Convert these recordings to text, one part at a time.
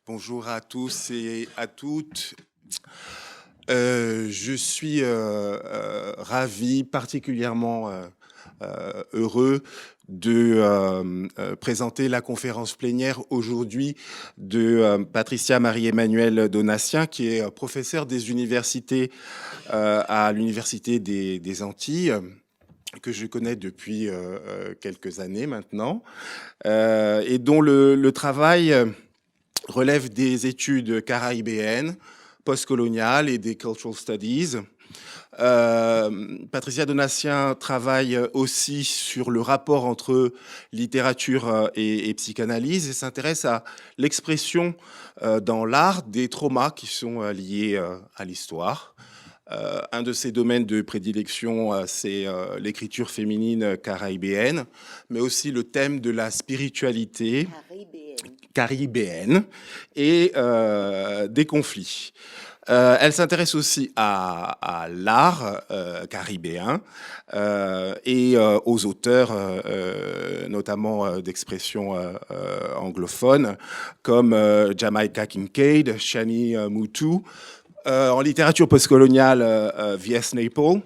Bonjour à tous et à toutes. Je suis ravi, particulièrement heureux de présenter la conférence plénière aujourd'hui de Patricia Marie-Emmanuelle Donatien, qui est professeure des universités à l'Université des Antilles, que je connais depuis quelques années maintenant, et dont le travail relève des études caraïbéennes, postcoloniales et des cultural studies. Patricia Donatien travaille aussi sur le rapport entre littérature et psychanalyse et s'intéresse à l'expression dans l'art des traumas qui sont liés à l'histoire. Un de ses domaines de prédilection, c'est l'écriture féminine caraïbéenne, mais aussi le thème de la spiritualité caribéenne et des conflits. Elle s'intéresse aussi à l'art caribéen et aux auteurs, notamment d'expression anglophone, comme Jamaica Kincaid, Shani Mutu, en littérature postcoloniale, V.S. Naipaul,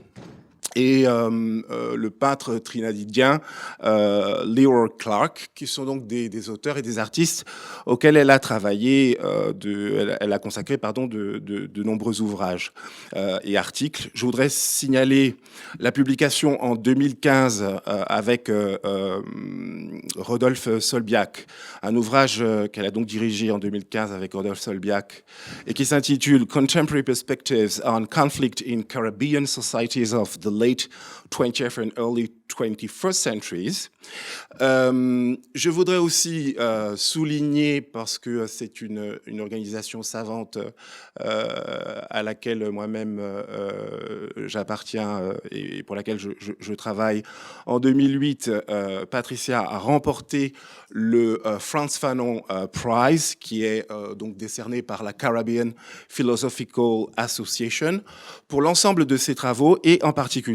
et le peintre trinidadien Leroy Clark, qui sont donc des auteurs et des artistes auxquels elle a travaillé, elle a consacré de nombreux ouvrages et articles. Je voudrais signaler la publication en 2015 avec Rodolphe Solbiac, un ouvrage qu'elle a donc dirigé en 2015 avec Rodolphe Solbiac et qui s'intitule Contemporary Perspectives on Conflict in Caribbean Societies of the Late 20th and Early 21st Centuries. Je voudrais aussi souligner, parce que c'est une organisation savante à laquelle moi-même j'appartiens et pour laquelle je travaille. En 2008, Patricia a remporté le Frantz Fanon Prize, qui est donc décerné par la Caribbean Philosophical Association, pour l'ensemble de ses travaux et en particulier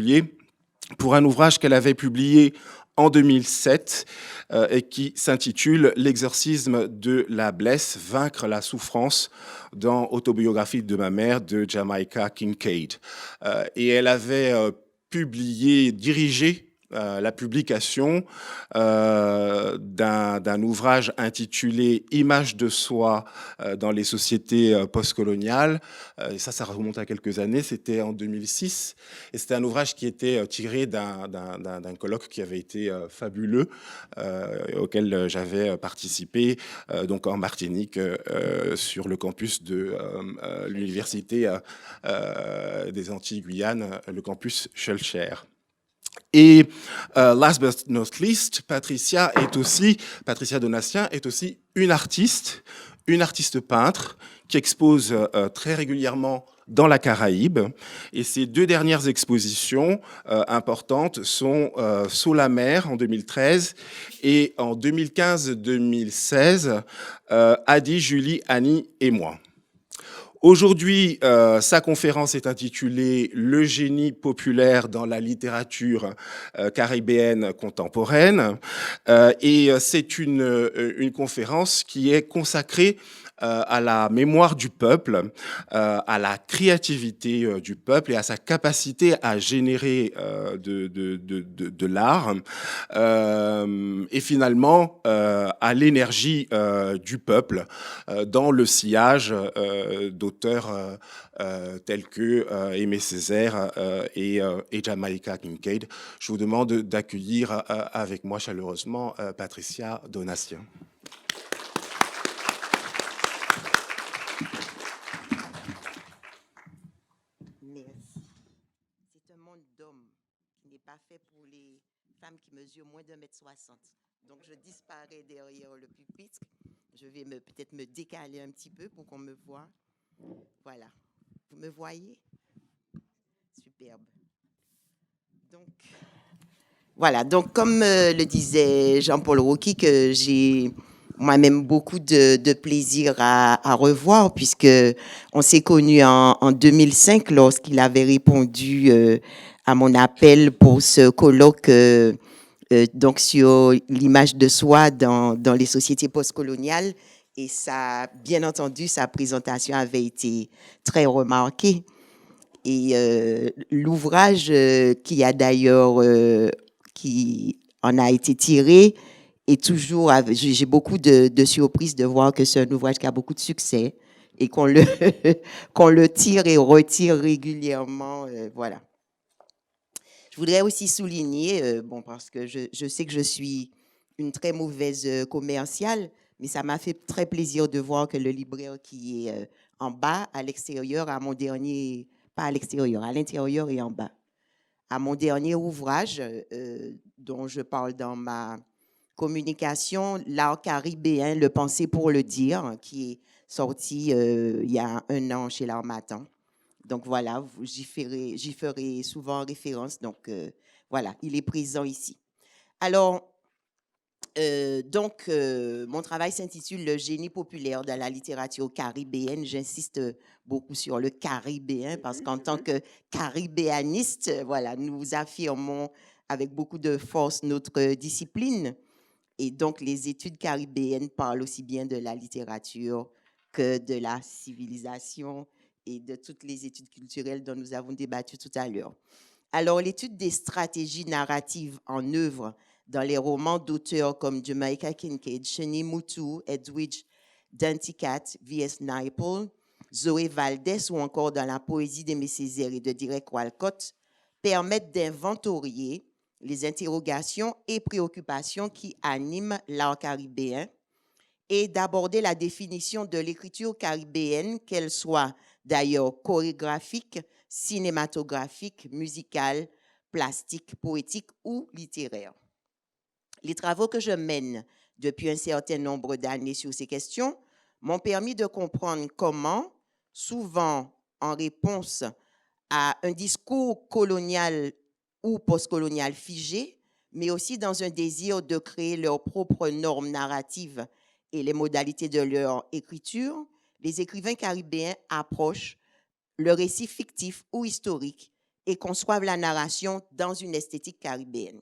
pour un ouvrage qu'elle avait publié en 2007 et qui s'intitule « L'exorcisme de la blesse, vaincre la souffrance » dans Autobiographie de ma mère de Jamaica Kincaid. Et elle avait dirigé la publication d'un ouvrage intitulé « Image de soi dans les sociétés postcoloniales ». Et ça remonte à quelques années, c'était en 2006. Et c'était un ouvrage qui était tiré d'un colloque qui avait été fabuleux, auquel j'avais participé donc en Martinique, sur le campus de l'Université des Antilles-Guyane, le campus Schœlcher. Et last but not least, Patricia Donatien est aussi une artiste peintre qui expose très régulièrement dans la Caraïbe. Et ses deux dernières expositions importantes sont Sous la mer en 2013 et en 2015-2016, Adi, Julie, Annie et moi. Aujourd'hui, sa conférence est intitulée « Le génie populaire dans la littérature caribéenne contemporaine » et c'est une conférence qui est consacrée à la mémoire du peuple, à la créativité du peuple et à sa capacité à générer de l'art et finalement à l'énergie du peuple dans le sillage d'auteurs tels que Aimé Césaire et Jamaica Kincaid. Je vous demande d'accueillir avec moi chaleureusement Patricia Donatien. Pas fait pour les femmes qui mesurent moins d'1,60 m. Donc, je disparais derrière le pupitre. Je vais peut-être me décaler un petit peu pour qu'on me voie. Voilà. Vous me voyez? Superbe. Donc, voilà. Donc, comme le disait Jean-Paul Rocky, que j'ai moi-même beaucoup de plaisir à revoir, puisque on s'est connus en 2005 lorsqu'il avait répondu à mon appel pour ce colloque donc sur l'image de soi dans les sociétés postcoloniales Et ça, bien entendu, sa présentation avait été très remarquée. Et l'ouvrage qui en a été tiré est toujours, j'ai beaucoup de surprises de voir que c'est un ouvrage qui a beaucoup de succès et qu'on le, qu'on le tire et retire régulièrement. Voilà. Je voudrais aussi souligner, bon, parce que je sais que je suis une très mauvaise commerciale, mais ça m'a fait très plaisir de voir que le libraire qui est en bas, à l'extérieur, à mon dernier, pas à l'extérieur, à l'intérieur et en bas, à mon dernier ouvrage dont je parle dans ma communication, L'art caribéen, le penser pour le dire, qui est sorti il y a 1 an chez l'Harmattan. Donc voilà, j'y ferai souvent référence. Donc voilà, il est présent ici. Alors, mon travail s'intitule Le génie populaire dans la littérature caribéenne. J'insiste beaucoup sur le caribéen parce qu'en tant que caribéaniste, voilà, nous affirmons avec beaucoup de force notre discipline. Et donc, les études caribéennes parlent aussi bien de la littérature que de la civilisation et de toutes les études culturelles dont nous avons débattu tout à l'heure. Alors, l'étude des stratégies narratives en œuvre dans les romans d'auteurs comme Jamaica Kincaid, Cheney Moutou, Edwidge Danticat, V.S. Naipaul, Zoé Valdés ou encore dans la poésie d'Aimé Césaire et de Derek Walcott permettent d'inventorier les interrogations et préoccupations qui animent l'art caribéen et d'aborder la définition de l'écriture caribéenne, qu'elle soit d'ailleurs chorégraphique, cinématographique, musicale, plastique, poétique ou littéraire. Les travaux que je mène depuis un certain nombre d'années sur ces questions m'ont permis de comprendre comment, souvent en réponse à un discours colonial ou postcolonial figé, mais aussi dans un désir de créer leurs propres normes narratives et les modalités de leur écriture, les écrivains caribéens approchent le récit fictif ou historique et conçoivent la narration dans une esthétique caribéenne.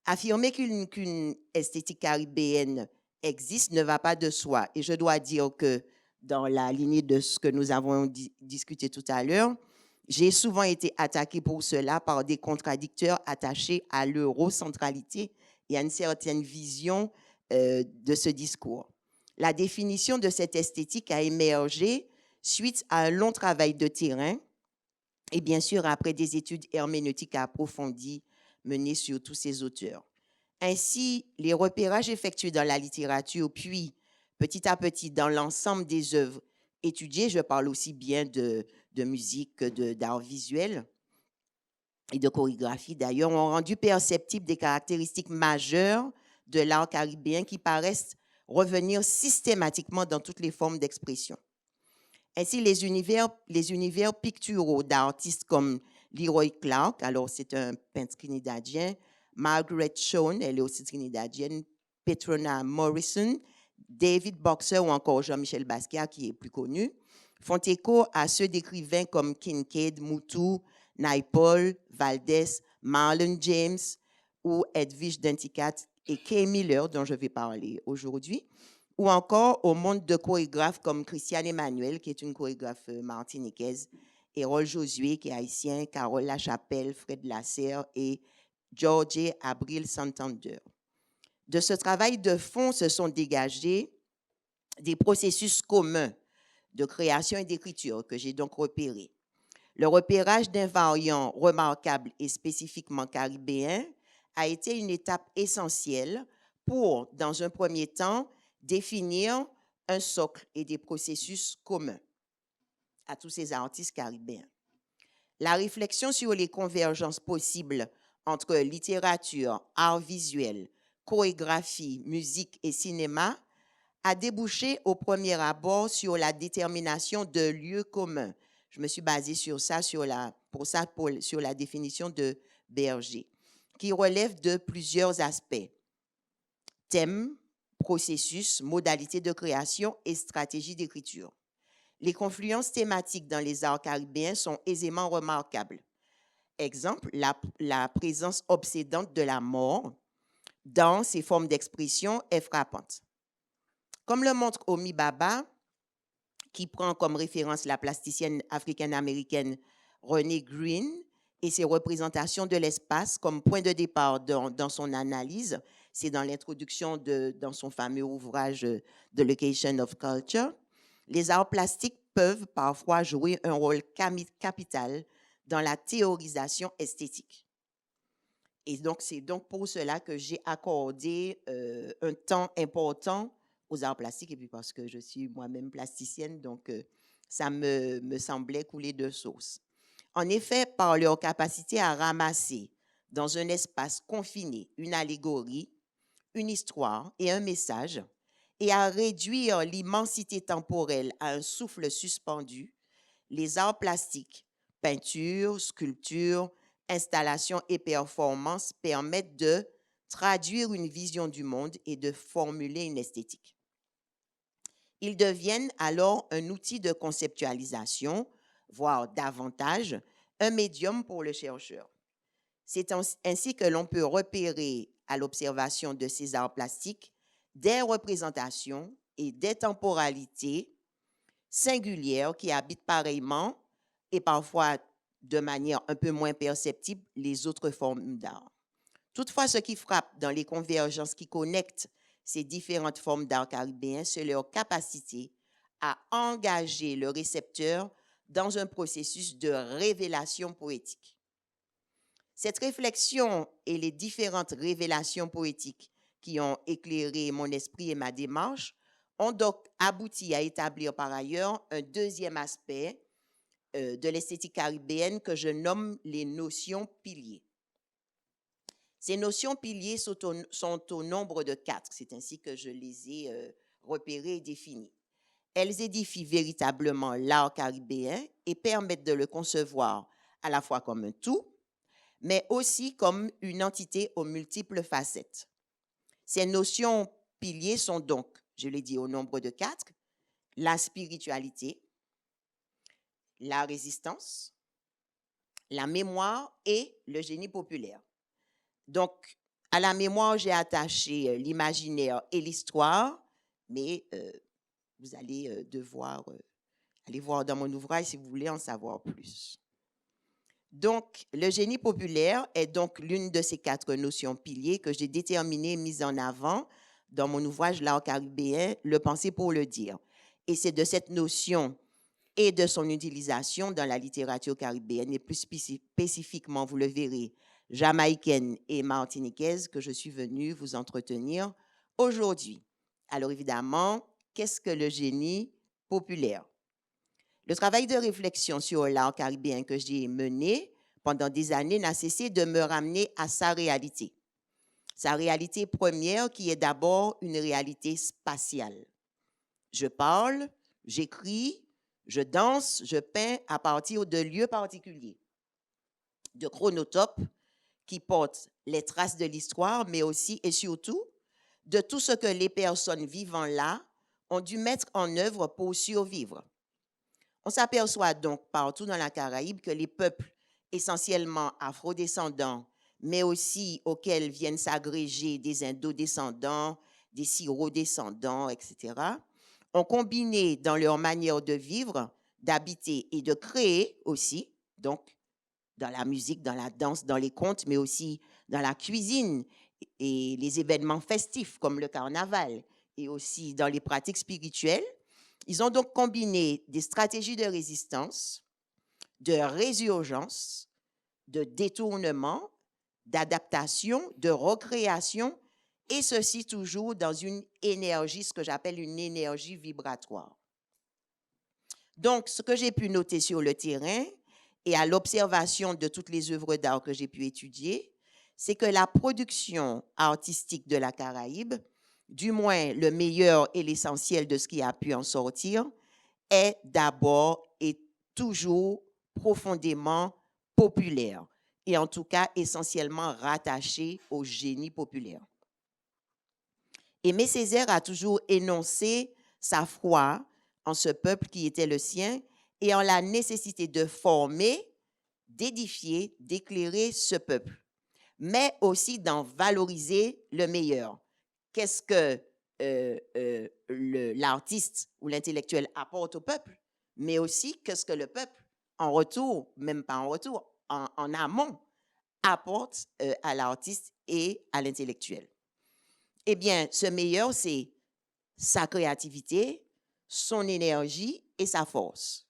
Affirmer qu'une esthétique caribéenne existe ne va pas de soi. Et je dois dire que dans la lignée de ce que nous avons discuté tout à l'heure, j'ai souvent été attaquée pour cela par des contradicteurs attachés à l'eurocentralité et à une certaine vision de ce discours. La définition de cette esthétique a émergé suite à un long travail de terrain et bien sûr après des études herméneutiques approfondies menées sur tous ces auteurs. Ainsi, les repérages effectués dans la littérature, puis petit à petit dans l'ensemble des œuvres étudiées, je parle aussi bien de musique que d'art visuel et de chorégraphie d'ailleurs, ont rendu perceptibles des caractéristiques majeures de l'art caribéen qui paraissent revenir systématiquement dans toutes les formes d'expression. Ainsi, les univers picturaux d'artistes comme Leroy Clark, alors c'est un peintre trinidadien, Margaret Schoen, elle est aussi trinidadienne, Petrona Morrison, David Boxer ou encore Jean-Michel Basquiat, qui est plus connu, font écho à ceux d'écrivains comme Kincaid, Moutou, Naipaul, Valdés, Marlon James ou Edwidge Danticat et Kay Miller, dont je vais parler aujourd'hui, ou encore au monde de chorégraphes comme Christiane Emmanuel, qui est une chorégraphe martiniquaise, Hérol Josué, qui est haïtien, Carole Lachapelle, Fred Lasserre et George Abril Santander. De ce travail de fond se sont dégagés des processus communs de création et d'écriture que j'ai donc repérés. Le repérage d'un variant remarquable et spécifiquement caribéen a été une étape essentielle pour, dans un premier temps, définir un socle et des processus communs à tous ces artistes caribéens. La réflexion sur les convergences possibles entre littérature, art visuel, chorégraphie, musique et cinéma a débouché au premier abord sur la détermination de lieux communs. Je me suis basée sur ça, sur la définition de Berger, qui relève de plusieurs aspects: thème, processus, modalités de création et stratégie d'écriture. Les confluences thématiques dans les arts caribéens sont aisément remarquables. Exemple, la présence obsédante de la mort dans ses formes d'expression est frappante. Comme le montre Omi Baba, qui prend comme référence la plasticienne africaine-américaine Renée Green et ses représentations de l'espace comme point de départ dans son analyse, c'est dans l'introduction dans son fameux ouvrage The Location of Culture, les arts plastiques peuvent parfois jouer un rôle capital dans la théorisation esthétique. Et donc, c'est donc pour cela que j'ai accordé un temps important aux arts plastiques, et puis parce que je suis moi-même plasticienne, donc ça me semblait couler de source. En effet, par leur capacité à ramasser dans un espace confiné une allégorie, une histoire et un message, et à réduire l'immensité temporelle à un souffle suspendu, les arts plastiques, peinture, sculpture, installation et performance permettent de traduire une vision du monde et de formuler une esthétique. Ils deviennent alors un outil de conceptualisation, voire davantage, un médium pour le chercheur. C'est ainsi que l'on peut repérer à l'observation de ces arts plastiques des représentations et des temporalités singulières qui habitent pareillement et parfois de manière un peu moins perceptible les autres formes d'art. Toutefois, ce qui frappe dans les convergences qui connectent ces différentes formes d'art caribéen, c'est leur capacité à engager le récepteur dans un processus de révélation poétique. Cette réflexion et les différentes révélations poétiques qui ont éclairé mon esprit et ma démarche ont donc abouti à établir par ailleurs un deuxième aspect de l'esthétique caribéenne que je nomme les notions piliers. Ces notions piliers sont au nombre de 4, c'est ainsi que je les ai repérées et définies. Elles édifient véritablement l'art caribéen et permettent de le concevoir à la fois comme un tout, mais aussi comme une entité aux multiples facettes. Ces notions piliers sont donc, je l'ai dit au nombre de 4, la spiritualité, la résistance, la mémoire et le génie populaire. Donc, à la mémoire, j'ai attaché l'imaginaire et l'histoire, mais vous allez devoir aller voir dans mon ouvrage si vous voulez en savoir plus. Donc, le génie populaire est donc l'une de ces 4 notions piliers que j'ai déterminées et mises en avant dans mon ouvrage L'art caribéen, le penser pour le dire. Et c'est de cette notion et de son utilisation dans la littérature caribéenne, et plus spécifiquement, vous le verrez, jamaïcaine et martiniquaise, que je suis venue vous entretenir aujourd'hui. Alors évidemment, qu'est-ce que le génie populaire? Le travail de réflexion sur l'art caribéen que j'ai mené pendant des années n'a cessé de me ramener à sa réalité. Sa réalité première qui est d'abord une réalité spatiale. Je parle, j'écris, je danse, je peins à partir de lieux particuliers, de chronotopes qui portent les traces de l'histoire, mais aussi et surtout de tout ce que les personnes vivant là ont dû mettre en œuvre pour survivre. On s'aperçoit donc partout dans la Caraïbe que les peuples essentiellement afrodescendants, mais aussi auxquels viennent s'agréger des indodescendants, des syrodescendants, etc., ont combiné dans leur manière de vivre, d'habiter et de créer aussi, donc dans la musique, dans la danse, dans les contes, mais aussi dans la cuisine et les événements festifs comme le carnaval, et aussi dans les pratiques spirituelles. Ils ont donc combiné des stratégies de résistance, de résurgence, de détournement, d'adaptation, de recréation, et ceci toujours dans une énergie, ce que j'appelle une énergie vibratoire. Donc, ce que j'ai pu noter sur le terrain et à l'observation de toutes les œuvres d'art que j'ai pu étudier, c'est que la production artistique de la Caraïbe, du moins le meilleur et l'essentiel de ce qui a pu en sortir, est d'abord et toujours profondément populaire, et en tout cas essentiellement rattaché au génie populaire. Aimé Césaire a toujours énoncé sa foi en ce peuple qui était le sien et en la nécessité de former, d'édifier, d'éclairer ce peuple, mais aussi d'en valoriser le meilleur. Qu'est-ce que l'artiste ou l'intellectuel apporte au peuple, mais aussi qu'est-ce que le peuple, en retour, même pas en retour, en amont, apporte à l'artiste et à l'intellectuel. Eh bien, ce meilleur, c'est sa créativité, son énergie et sa force.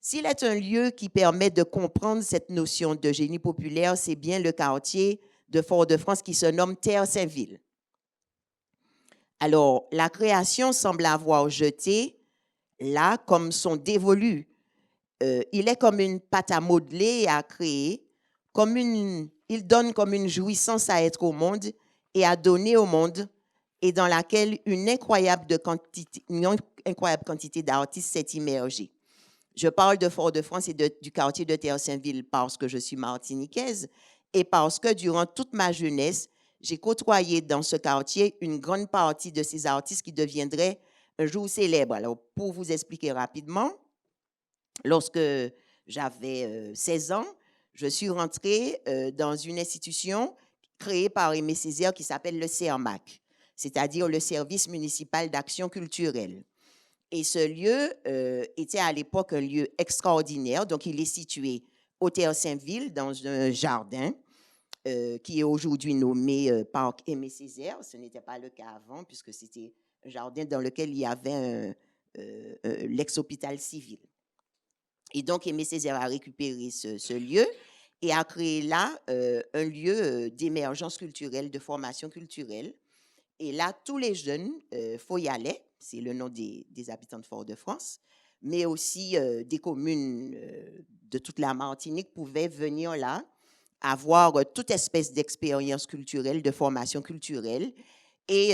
S'il est un lieu qui permet de comprendre cette notion de génie populaire, c'est bien le quartier de Fort-de-France qui se nomme Terre-Saint-Ville. Alors, la création semble avoir jeté là comme son dévolu. Il est comme une pâte à modeler et à créer, il donne comme une jouissance à être au monde et à donner au monde, et dans laquelle une incroyable quantité d'artistes s'est immergée. Je parle de Fort-de-France et du quartier de Terre-Saint-Ville parce que je suis martiniquaise et parce que durant toute ma jeunesse, j'ai côtoyé dans ce quartier une grande partie de ces artistes qui deviendraient un jour célèbres. Alors, pour vous expliquer rapidement, lorsque j'avais 16 ans, je suis rentrée dans une institution créée par Aimé Césaire qui s'appelle le CERMAC, c'est-à-dire le Service municipal d'action culturelle. Et ce lieu était à l'époque un lieu extraordinaire. Donc, il est situé au Terre-Saint-Ville, dans un jardin qui est aujourd'hui nommé Parc Aimé Césaire. Ce n'était pas le cas avant, puisque c'était un jardin dans lequel il y avait l'ex-hôpital civil. Et donc, Aimé Césaire a récupéré ce lieu et a créé là un lieu d'émergence culturelle, de formation culturelle. Et là, tous les jeunes, faut y aller, c'est le nom des habitants de Fort-de-France, mais aussi des communes de toute la Martinique pouvaient venir là, avoir toute espèce d'expérience culturelle, de formation culturelle. Et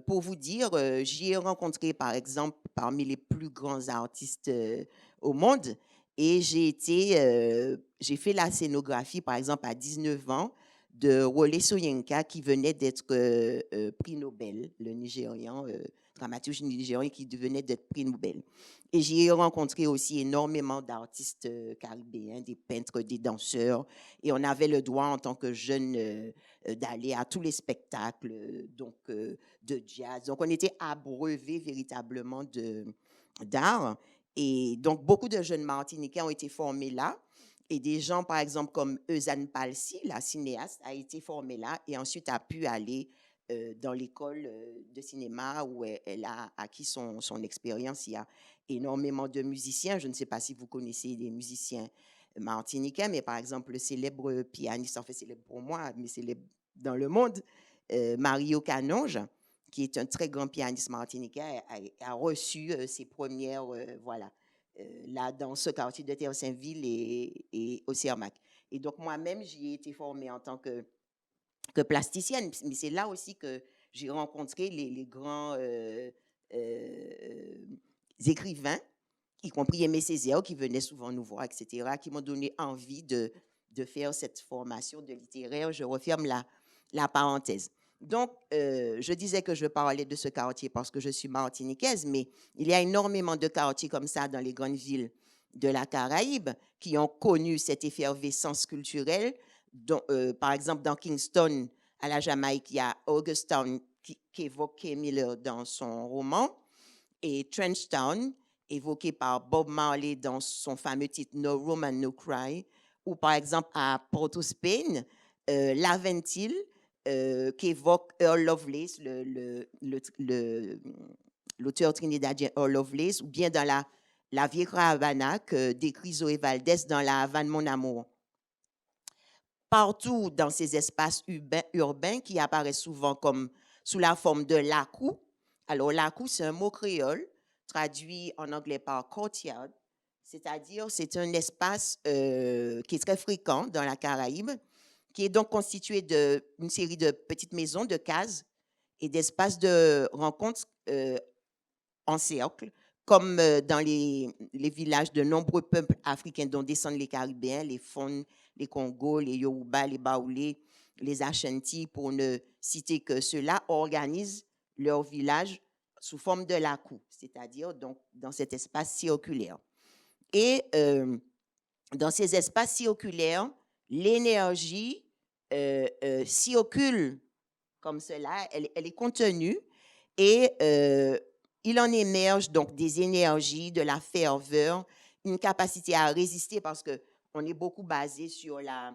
pour vous dire, j'y ai rencontré, par exemple, parmi les plus grands artistes au monde, et j'ai fait la scénographie, par exemple, à 19 ans, de Wole Soyinka, qui venait d'être prix Nobel, le Nigérian, dramaturge nigérian qui venait d'être prix Nobel. Et j'y ai rencontré aussi énormément d'artistes caribéens, des peintres, des danseurs, et on avait le droit, en tant que jeune, d'aller à tous les spectacles de jazz. Donc, on était abreuvés véritablement d'art. Et donc, beaucoup de jeunes Martiniquais ont été formés là. Et des gens, par exemple, comme Eusanne Palsy, la cinéaste, a été formée là et ensuite a pu aller dans l'école de cinéma où elle a acquis son expérience. Il y a énormément de musiciens. Je ne sais pas si vous connaissez des musiciens martiniquais, mais par exemple, le célèbre pianiste, en fait célèbre pour moi, mais célèbre dans le monde, Mario Canonge, qui est un très grand pianiste martiniquais, a reçu ses premières, là, dans ce quartier de Terre-Saint-Ville et au CERMAC. Et donc, moi-même, j'y ai été formée en tant que plasticienne. Mais c'est là aussi que j'ai rencontré les grands écrivains, y compris Aimé Césaire, qui venaient souvent nous voir, etc., qui m'ont donné envie de faire cette formation de littéraire. Je referme la parenthèse. Donc, je disais que je parlais de ce quartier parce que je suis martiniquaise, mais il y a énormément de quartiers comme ça dans les grandes villes de la Caraïbe qui ont connu cette effervescence culturelle. Dont, par exemple, dans Kingston, à la Jamaïque, il y a Augustown qui évoque Kay Miller dans son roman, et Trenchtown, évoqué par Bob Marley dans son fameux titre No Room No Cry, ou par exemple à Port-au-Spain, Laventille, qui évoque Earl Lovelace, l'auteur trinidadien Earl Lovelace, ou bien dans la Vieja Havana que décrit Zoé Valdez dans La Havane, mon amour. Partout dans ces espaces urbains qui apparaissent souvent comme sous la forme de lakou. Alors, lakou, c'est un mot créole traduit en anglais par courtyard, c'est-à-dire c'est un espace qui est très fréquent dans la Caraïbe, qui est donc constitué d'une série de petites maisons, de cases et d'espaces de rencontres en cercle, comme dans les villages de nombreux peuples africains dont descendent les Caribéens, les Fon, les Congos, les Yoruba, les Baoulés, les Ashanti, pour ne citer que ceux-là, organisent leur village sous forme de lakou, c'est-à-dire donc dans cet espace circulaire. Et dans ces espaces circulaires, l'énergie circule comme cela, elle est contenue, Et il en émerge donc des énergies, de la ferveur, une capacité à résister parce qu'on est beaucoup basé sur la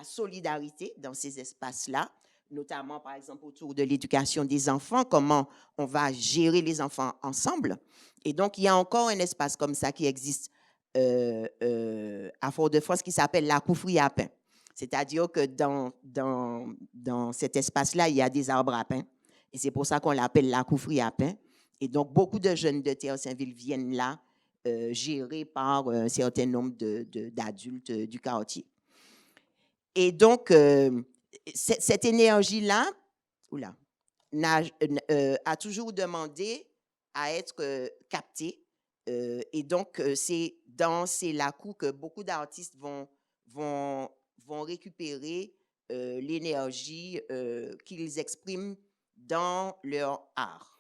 solidarité dans ces espaces-là, notamment par exemple autour de l'éducation des enfants, comment on va gérer les enfants ensemble. Et donc, il y a encore un espace comme ça qui existe à Fort-de-France qui s'appelle la Coufferie à pain. C'est-à-dire que dans cet espace-là, il y a des arbres à pain. Et c'est pour ça qu'on l'appelle la Coufferie à pain. Et donc, beaucoup de jeunes de Théo-Saint-Ville viennent là, gérés par un certain nombre d'adultes du quartier. Et donc, cette énergie-là a toujours demandé à être captée. Et donc, c'est dans ces lacous que beaucoup d'artistes vont récupérer l'énergie qu'ils expriment dans leur art.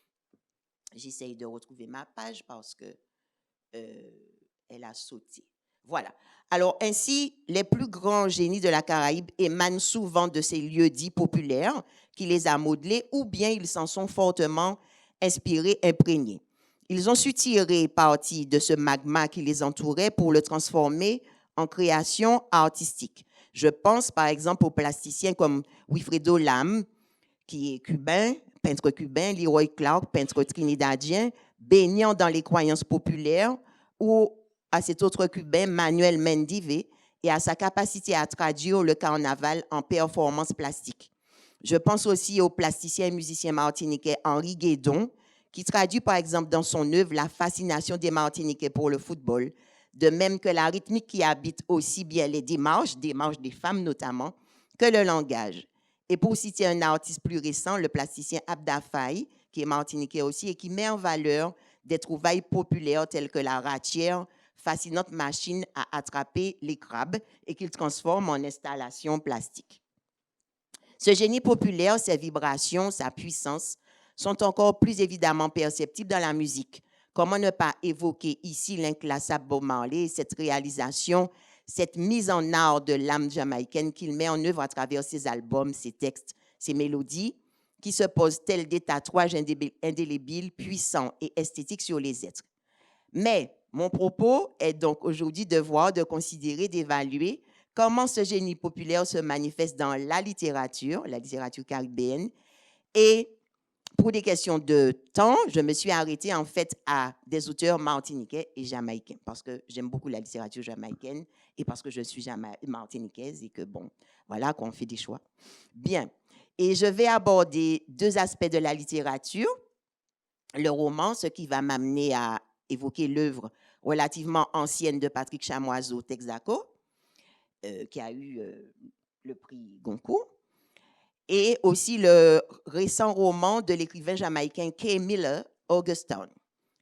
J'essaye de retrouver ma page parce que elle a sauté. Voilà. Alors, ainsi, les plus grands génies de la Caraïbe émanent souvent de ces lieux dits populaires qui les a modelés ou bien ils s'en sont fortement inspirés, imprégnés. Ils ont su tirer parti de ce magma qui les entourait pour le transformer en création artistique. Je pense par exemple aux plasticiens comme Wilfredo Lam, qui est cubain, peintre cubain, Leroy Clark, peintre trinidadien, baignant dans les croyances populaires, ou à cet autre cubain, Manuel Mendive, et à sa capacité à traduire le carnaval en performance plastique. Je pense aussi au plasticien et musicien martiniquais Henri Guédon, qui traduit par exemple dans son œuvre la fascination des Martiniquais pour le football, de même que la rythmique qui habite aussi bien les démarches des femmes notamment, que le langage. Et pour citer un artiste plus récent, le plasticien Abda Faye, qui est martiniquais aussi et qui met en valeur des trouvailles populaires telles que la ratière, fascinante machine à attraper les crabes et qu'il transforme en installation plastique. Ce génie populaire, ses vibrations, sa puissance sont encore plus évidemment perceptibles dans la musique. Comment ne pas évoquer ici l'inclassable Bob Marley et cette réalisation, cette mise en art de l'âme jamaïcaine qu'il met en œuvre à travers ses albums, ses textes, ses mélodies, qui se posent tels des tatouages indélébiles, puissants et esthétiques sur les êtres. Mais mon propos est donc aujourd'hui de voir, de considérer, d'évaluer comment ce génie populaire se manifeste dans la littérature caribéenne. Et pour des questions de temps, je me suis arrêtée en fait à des auteurs martiniquais et jamaïcains parce que j'aime beaucoup la littérature jamaïcaine et parce que je suis martiniquaise et que bon, voilà qu'on fait des choix. Bien. Et je vais aborder deux aspects de la littérature. Le roman, ce qui va m'amener à évoquer l'œuvre relativement ancienne de Patrick Chamoiseau, Texaco, qui a eu le prix Goncourt, et aussi le récent roman de l'écrivain jamaïcain Kay Miller, August Town.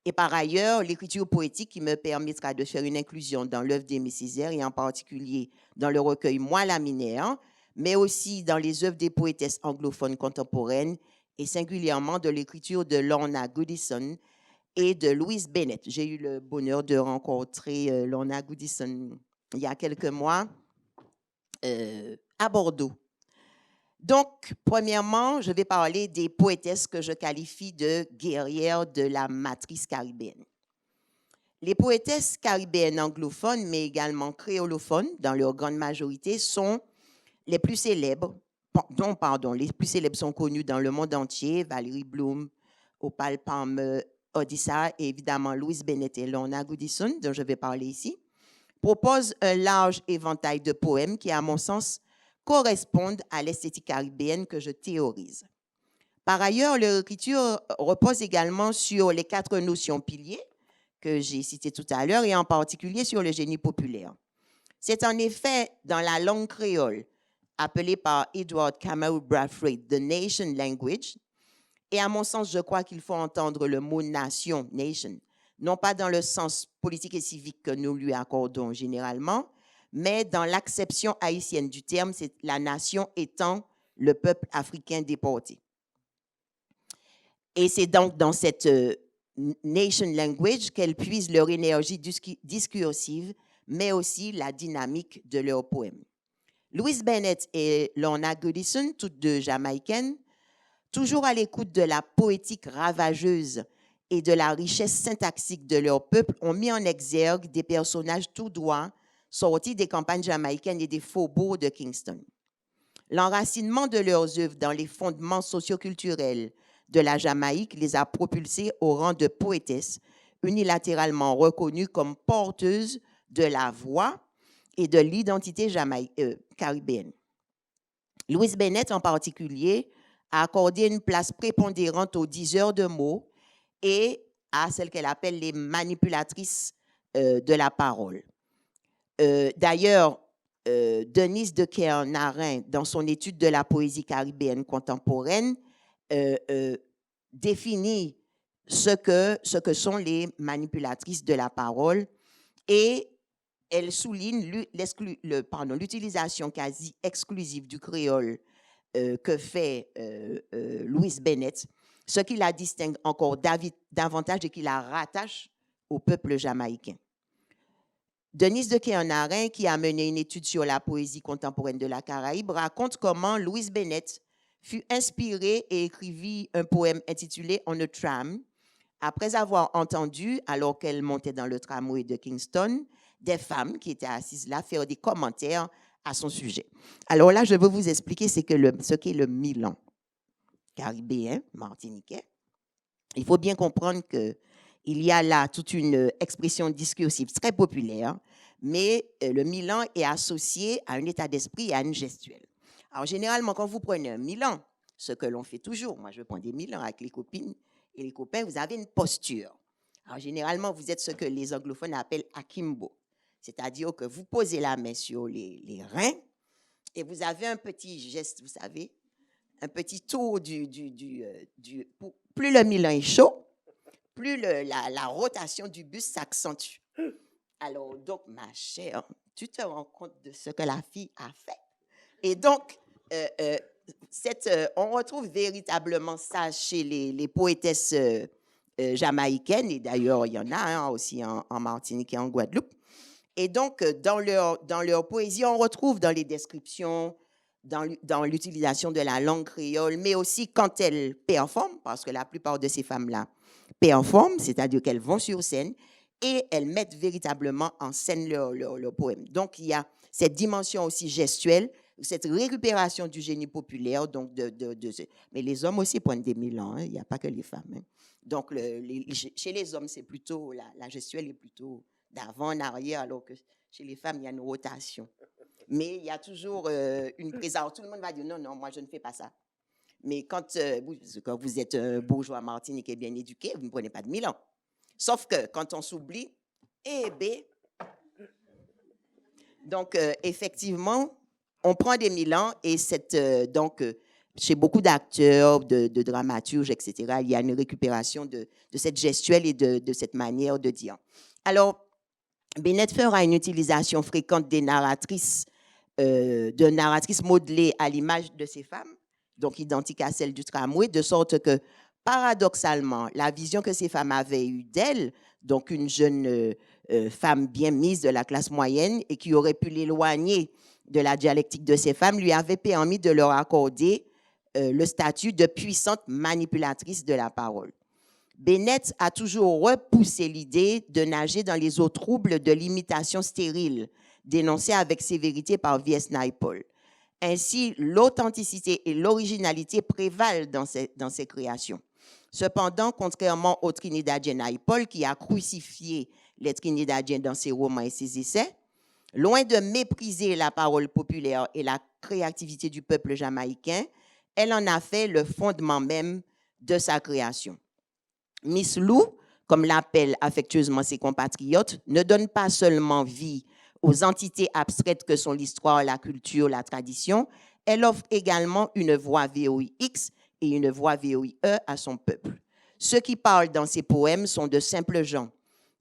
Et par ailleurs, l'écriture poétique qui me permettra de faire une inclusion dans l'œuvre d'Aimé Césaire et en particulier dans le recueil Moi la Minéa, mais aussi dans les œuvres des poétesses anglophones contemporaines et singulièrement de l'écriture de Lorna Goodison et de Louise Bennett. J'ai eu le bonheur de rencontrer Lorna Goodison il y a quelques mois à Bordeaux. Donc, premièrement, je vais parler des poétesses que je qualifie de guerrières de la matrice caribéenne. Les poétesses caribéennes anglophones, mais également créolophones, dans leur grande majorité, sont les plus célèbres, les plus célèbres sont connues dans le monde entier, Valérie Bloom, Opal Palmer, Odessa et évidemment Louise Bennett et Lorna Goodison, dont je vais parler ici, proposent un large éventail de poèmes qui, à mon sens, correspondent à l'esthétique caribéenne que je théorise. Par ailleurs, leur écriture repose également sur les 4 notions piliers que j'ai citées tout à l'heure et en particulier sur le génie populaire. C'est en effet dans la langue créole, appelée par Edward Kamau Brathwaite The Nation Language, et à mon sens, je crois qu'il faut entendre le mot nation, nation, non pas dans le sens politique et civique que nous lui accordons généralement, mais dans l'acception haïtienne du terme, c'est la nation étant le peuple africain déporté. Et c'est donc dans cette nation language qu'elles puisent leur énergie discursive, mais aussi la dynamique de leurs poèmes. Louise Bennett et Lorna Goodison, toutes deux jamaïcaines, toujours à l'écoute de la poétique ravageuse et de la richesse syntaxique de leur peuple, ont mis en exergue des personnages tout droits sortis des campagnes jamaïcaines et des faubourgs de Kingston. L'enracinement de leurs œuvres dans les fondements socioculturels de la Jamaïque les a propulsés au rang de poétesses unilatéralement reconnues comme porteuses de la voix et de l'identité caribéenne. Louise Bennett, en particulier, a accordé une place prépondérante aux diseurs de mots et à celles qu'elle appelle les manipulatrices de la parole. D'ailleurs, Denise de Kern-Narin, dans son étude de la poésie caribéenne contemporaine, définit ce que sont les manipulatrices de la parole et elle souligne l'utilisation quasi exclusive du créole que fait Louise Bennett, ce qui la distingue encore davantage et qui la rattache au peuple jamaïcain. Denise de Kern-Narin, qui a mené une étude sur la poésie contemporaine de la Caraïbe, raconte comment Louise Bennett fut inspirée et écrivit un poème intitulé On a Tram, après avoir entendu, alors qu'elle montait dans le tramway de Kingston, des femmes qui étaient assises là faire des commentaires à son sujet. Alors là, je veux vous expliquer ce qu'est le Milan caribéen, martiniquais. Il faut bien comprendre qu'il y a là toute une expression discursive très populaire, mais le Milan est associé à un état d'esprit et à une gestuelle. Alors généralement, quand vous prenez un Milan, ce que l'on fait toujours, moi je prends des Milans avec les copines et les copains, vous avez une posture. Alors généralement, vous êtes ce que les anglophones appellent akimbo, c'est-à-dire que vous posez la main sur les reins et vous avez un petit geste, vous savez, un petit tour plus le Milan est chaud, plus la rotation du buste s'accentue. Alors, donc, ma chère, tu te rends compte de ce que la fille a fait. Et donc, on retrouve véritablement ça chez les poétesses jamaïcaines, et d'ailleurs, il y en a aussi en Martinique et en Guadeloupe. Et donc, dans leur poésie, on retrouve dans les descriptions, dans l'utilisation de la langue créole, mais aussi quand elles performent, parce que la plupart de ces femmes-là performent, c'est-à-dire qu'elles vont sur scène et elles mettent véritablement en scène leur poème. Donc, il y a cette dimension aussi gestuelle, cette récupération du génie populaire. Donc mais les hommes aussi prennent des Milans, il n'y a pas que les femmes. Hein. Donc, chez les hommes, c'est plutôt, la gestuelle est plutôt d'avant en arrière, alors que chez les femmes, il y a une rotation. Mais il y a toujours une présence. Tout le monde va dire non, moi je ne fais pas ça. Mais quand vous êtes un bourgeois martiniquais bien éduqué, vous ne prenez pas de Milan. Sauf que quand on s'oublie, donc effectivement, on prend des Milans et chez beaucoup d'acteurs, de dramaturges, etc., il y a une récupération de cette gestuelle et de cette manière de dire. Alors, Bennett fera une utilisation fréquente des narratrices, de narratrices modelées à l'image de ces femmes, donc identiques à celles du tramway, de sorte que, paradoxalement, la vision que ces femmes avaient eue d'elles, donc une jeune femme bien mise de la classe moyenne et qui aurait pu l'éloigner de la dialectique de ces femmes, lui avait permis de leur accorder le statut de puissante manipulatrice de la parole. Bennett a toujours repoussé l'idée de nager dans les eaux troubles de l'imitation stérile, dénoncée avec sévérité par V.S. Naipaul. Ainsi, l'authenticité et l'originalité prévalent dans ses créations. Cependant, contrairement au Trinidadien Naipaul, qui a crucifié les Trinidadiens dans ses romans et ses essais, loin de mépriser la parole populaire et la créativité du peuple jamaïcain, elle en a fait le fondement même de sa création. Miss Lou, comme l'appellent affectueusement ses compatriotes, ne donne pas seulement vie aux entités abstraites que sont l'histoire, la culture, la tradition, elle offre également une voix VOIX et une voix VOIE à son peuple. Ceux qui parlent dans ses poèmes sont de simples gens,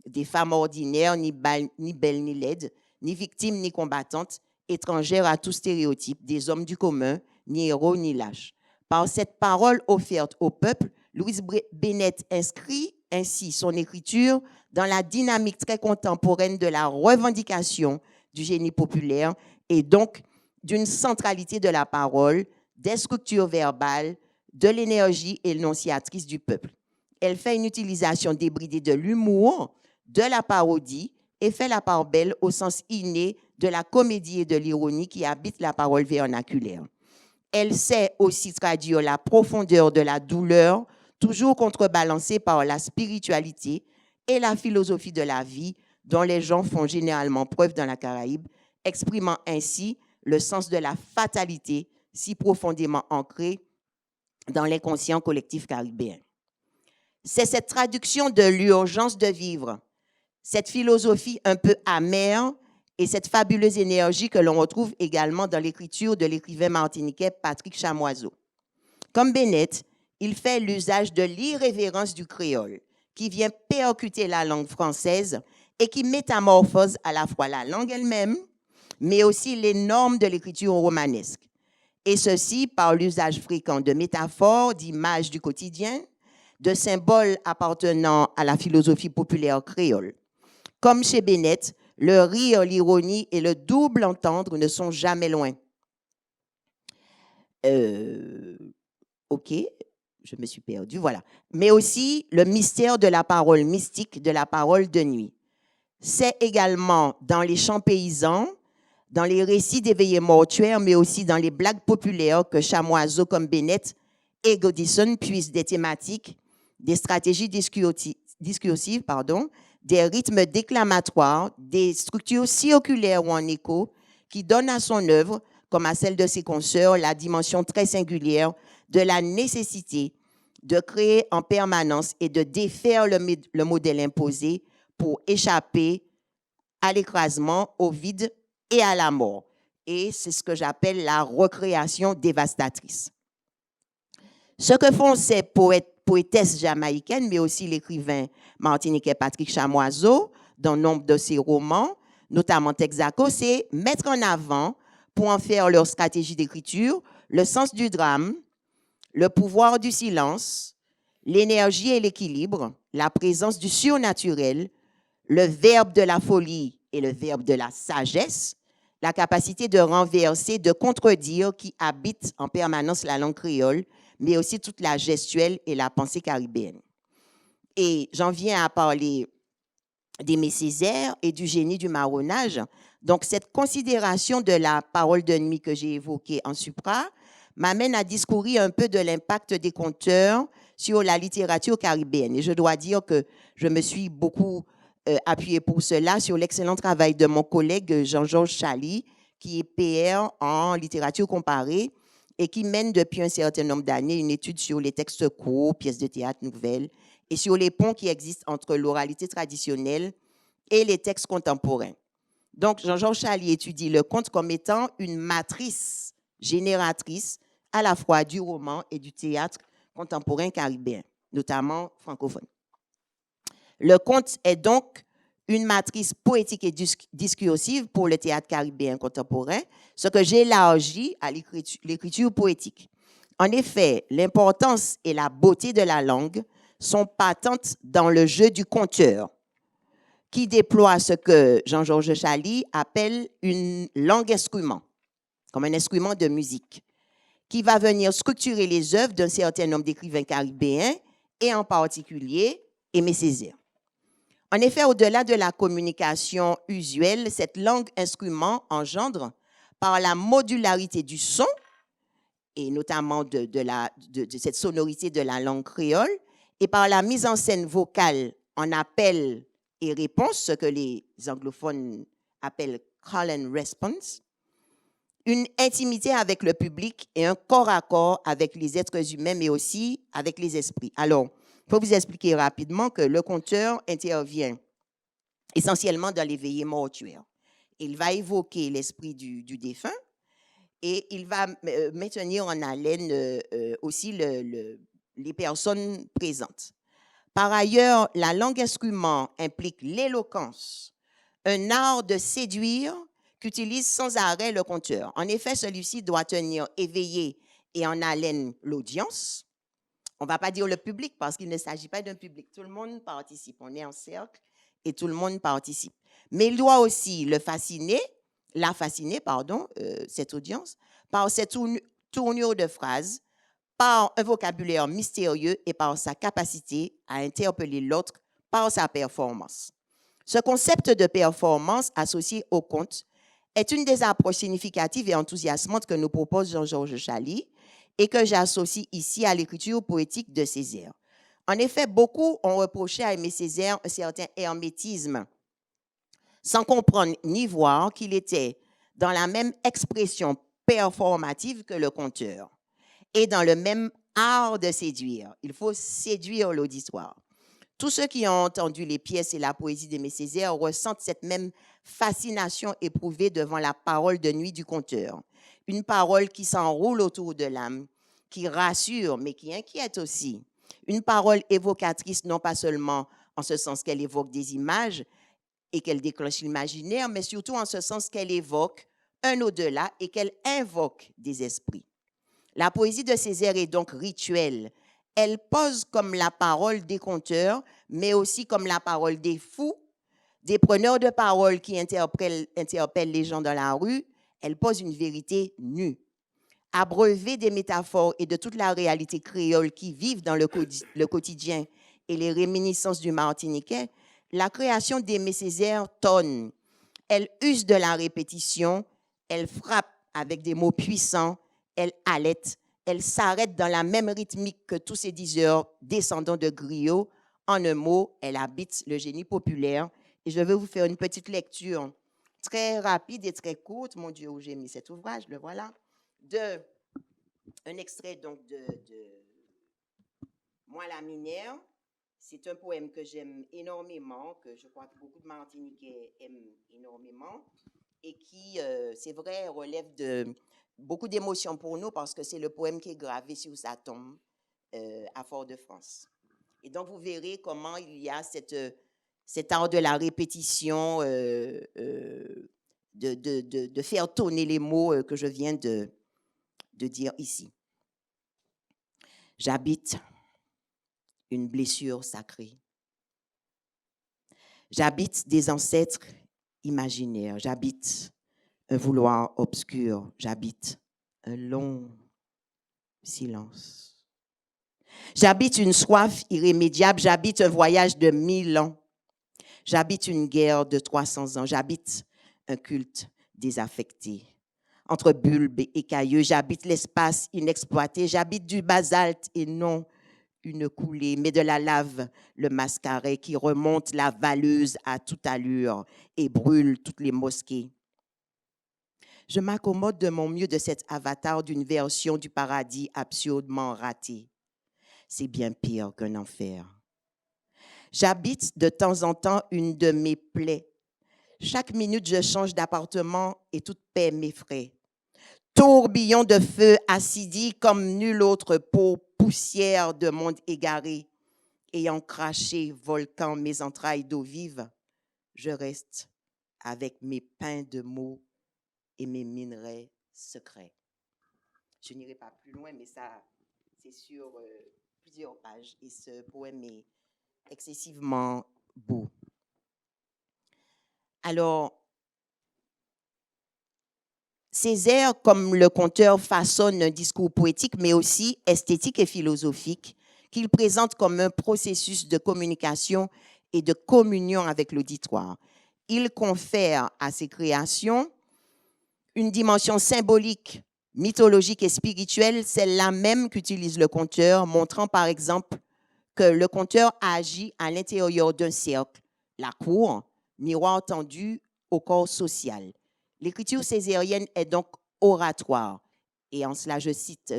des femmes ordinaires, ni belles ni laides, ni victimes ni combattantes, étrangères à tout stéréotype, des hommes du commun, ni héros ni lâches. Par cette parole offerte au peuple, Louise Bennett inscrit ainsi son écriture dans la dynamique très contemporaine de la revendication du génie populaire et donc d'une centralité de la parole, des structures verbales, de l'énergie énonciatrice du peuple. Elle fait une utilisation débridée de l'humour, de la parodie et fait la part belle au sens inné de la comédie et de l'ironie qui habite la parole vernaculaire. Elle sait aussi traduire la profondeur de la douleur, toujours contrebalancée par la spiritualité et la philosophie de la vie dont les gens font généralement preuve dans la Caraïbe, exprimant ainsi le sens de la fatalité si profondément ancré dans l'inconscient collectif caribéen. C'est cette traduction de l'urgence de vivre, cette philosophie un peu amère et cette fabuleuse énergie que l'on retrouve également dans l'écriture de l'écrivain martiniquais Patrick Chamoiseau. Comme Bennett, il fait l'usage de l'irrévérence du créole, qui vient percuter la langue française et qui métamorphose à la fois la langue elle-même, mais aussi les normes de l'écriture romanesque. Et ceci par l'usage fréquent de métaphores, d'images du quotidien, de symboles appartenant à la philosophie populaire créole. Comme chez Bennett, le rire, l'ironie et le double entendre ne sont jamais loin. Ok, je me suis perdue, voilà. Mais aussi le mystère de la parole mystique, de la parole de nuit. C'est également dans les chants paysans, dans les récits des veillées mortuaires, mais aussi dans les blagues populaires que Chamoiseau comme Bennett et Godison puisent des thématiques, des stratégies discursives, des rythmes déclamatoires, des structures circulaires ou en écho qui donnent à son œuvre, comme à celle de ses consoeurs, la dimension très singulière de la nécessité de créer en permanence et de défaire le modèle imposé pour échapper à l'écrasement, au vide et à la mort. Et c'est ce que j'appelle la recréation dévastatrice. Ce que font ces poétesses jamaïcaines, mais aussi l'écrivain martiniquais Patrick Chamoiseau, dans nombre de ses romans, notamment Texaco, c'est mettre en avant, pour en faire leur stratégie d'écriture, le sens du drame, le pouvoir du silence, l'énergie et l'équilibre, la présence du surnaturel, le verbe de la folie et le verbe de la sagesse, la capacité de renverser, de contredire qui habite en permanence la langue créole, mais aussi toute la gestuelle et la pensée caribéenne. Et j'en viens à parler d'Aimé Césaire et du génie du marronnage. Donc, cette considération de la parole de nuit que j'ai évoquée en supra m'amène à discourir un peu de l'impact des conteurs sur la littérature caribéenne. Et je dois dire que je me suis beaucoup appuyée pour cela sur l'excellent travail de mon collègue Jean-Georges Chali, qui est PR en littérature comparée et qui mène depuis un certain nombre d'années une étude sur les textes courts, pièces de théâtre, nouvelles, et sur les ponts qui existent entre l'oralité traditionnelle et les textes contemporains. Donc, Jean-Georges Chali étudie le conte comme étant une matrice génératrice à la fois du roman et du théâtre contemporain caribéen, notamment francophone. Le conte est donc une matrice poétique et discursive pour le théâtre caribéen contemporain, ce que j'élargis à l'écriture poétique. En effet, l'importance et la beauté de la langue sont patentes dans le jeu du conteur, qui déploie ce que Jean-Georges Chali appelle une langue instrument, comme un instrument de musique, qui va venir structurer les œuvres d'un certain nombre d'écrivains caribéens, et en particulier Aimé Césaire. En effet, au-delà de la communication usuelle, cette langue instrument engendre, par la modularité du son, et notamment de cette sonorité de la langue créole, et par la mise en scène vocale en appel et réponse, ce que les anglophones appellent call and response, une intimité avec le public et un corps à corps avec les êtres humains, mais aussi avec les esprits. Alors, il faut vous expliquer rapidement que le conteur intervient essentiellement dans les veillées mortuaires. Il va évoquer l'esprit du défunt et il va maintenir en haleine aussi les personnes présentes. Par ailleurs, la langue instrument implique l'éloquence, un art de séduire qu'utilise sans arrêt le conteur. En effet, celui-ci doit tenir éveillé et en haleine l'audience. On ne va pas dire le public parce qu'il ne s'agit pas d'un public. Tout le monde participe. On est en cercle et tout le monde participe. Mais il doit aussi la fasciner, cette audience, par cette tournure de phrases, par un vocabulaire mystérieux et par sa capacité à interpeller l'autre par sa performance. Ce concept de performance associé au conte est une des approches significatives et enthousiasmantes que nous propose Jean-Georges Chali et que j'associe ici à l'écriture poétique de Césaire. En effet, beaucoup ont reproché à Aimé Césaire un certain hermétisme, sans comprendre ni voir qu'il était dans la même expression performative que le conteur et dans le même art de séduire. Il faut séduire l'auditoire. Tous ceux qui ont entendu les pièces et la poésie d'Aimé Césaire ressentent cette même fascination éprouvée devant la parole de nuit du conteur. Une parole qui s'enroule autour de l'âme, qui rassure, mais qui inquiète aussi. Une parole évocatrice, non pas seulement en ce sens qu'elle évoque des images et qu'elle déclenche l'imaginaire, mais surtout en ce sens qu'elle évoque un au-delà et qu'elle invoque des esprits. La poésie de Césaire est donc rituelle. Elle pose comme la parole des conteurs, mais aussi comme la parole des fous, des preneurs de parole qui interpellent les gens dans la rue. Elle pose une vérité nue. Abreuvée des métaphores et de toute la réalité créole qui vivent dans le quotidien et les réminiscences du Martiniquais, la création d'Aimé Césaire tonne. Elle use de la répétition, elle frappe avec des mots puissants, elle halète, elle s'arrête dans la même rythmique que tous ces diseurs descendants de griots. En un mot, elle habite le génie populaire. Et je vais vous faire une petite lecture très rapide et très courte. Mon Dieu, où j'ai mis cet ouvrage, le voilà. Un extrait donc de Moi la Mineure. C'est un poème que j'aime énormément, que je crois que beaucoup de Martiniquais aiment énormément, et qui, c'est vrai, relève de beaucoup d'émotions pour nous parce que c'est le poème qui est gravé sur sa tombe à Fort-de-France. Et donc, vous verrez comment il y a cet art de la répétition, de faire tonner les mots que je viens de dire ici. J'habite une blessure sacrée. J'habite des ancêtres imaginaires. J'habite un vouloir obscur. J'habite un long silence. J'habite une soif irrémédiable. J'habite un voyage de 1000 ans. J'habite une guerre de 300 ans. J'habite un culte désaffecté. Entre bulbes et cailleux, j'habite l'espace inexploité. J'habite du basalte et non une coulée, mais de la lave, le mascaret qui remonte la valeuse à toute allure et brûle toutes les mosquées. Je m'accommode de mon mieux de cet avatar d'une version du paradis absurdement ratée. C'est bien pire qu'un enfer. J'habite de temps en temps une de mes plaies. Chaque minute, je change d'appartement et toute paix m'effraie. Tourbillon de feu assidie comme nul autre peau, poussière de monde égaré, ayant craché volcan mes entrailles d'eau vive, je reste avec mes pains de mots et mes minerais secrets. Je n'irai pas plus loin, mais ça, c'est sur plusieurs pages et ce poème est excessivement beau. Alors, Césaire, comme le conteur, façonne un discours poétique, mais aussi esthétique et philosophique, qu'il présente comme un processus de communication et de communion avec l'auditoire. Il confère à ses créations une dimension symbolique, mythologique et spirituelle, celle-là même qu'utilise le conteur, montrant par exemple que le conteur agit à l'intérieur d'un cercle, la cour, miroir tendu au corps social. L'écriture césarienne est donc oratoire. Et en cela, je cite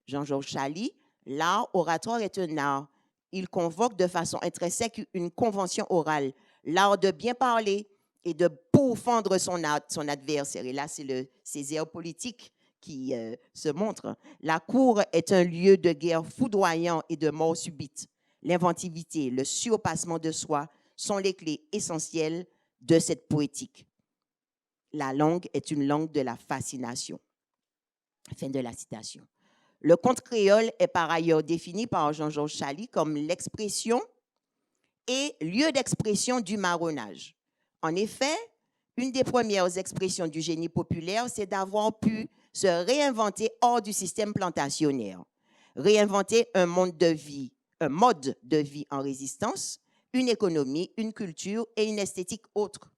Jean-Georges Chali, l'art oratoire est un art. Il convoque de façon intrinsèque une convention orale, l'art de bien parler et de pourfendre son adversaire. Et là, c'est le Césaire politique qui se montre. La cour est un lieu de guerre foudroyant et de mort subite. L'inventivité, le surpassement de soi sont les clés essentielles de cette poétique. La langue est une langue de la fascination. Fin de la citation. Le conte créole est par ailleurs défini par Jean-Georges Chali comme l'expression et lieu d'expression du marronnage. En effet, une des premières expressions du génie populaire, c'est d'avoir pu se réinventer hors du système plantationnaire. réinventer un mode de vie en résistance, une économie, une culture et une esthétique autre.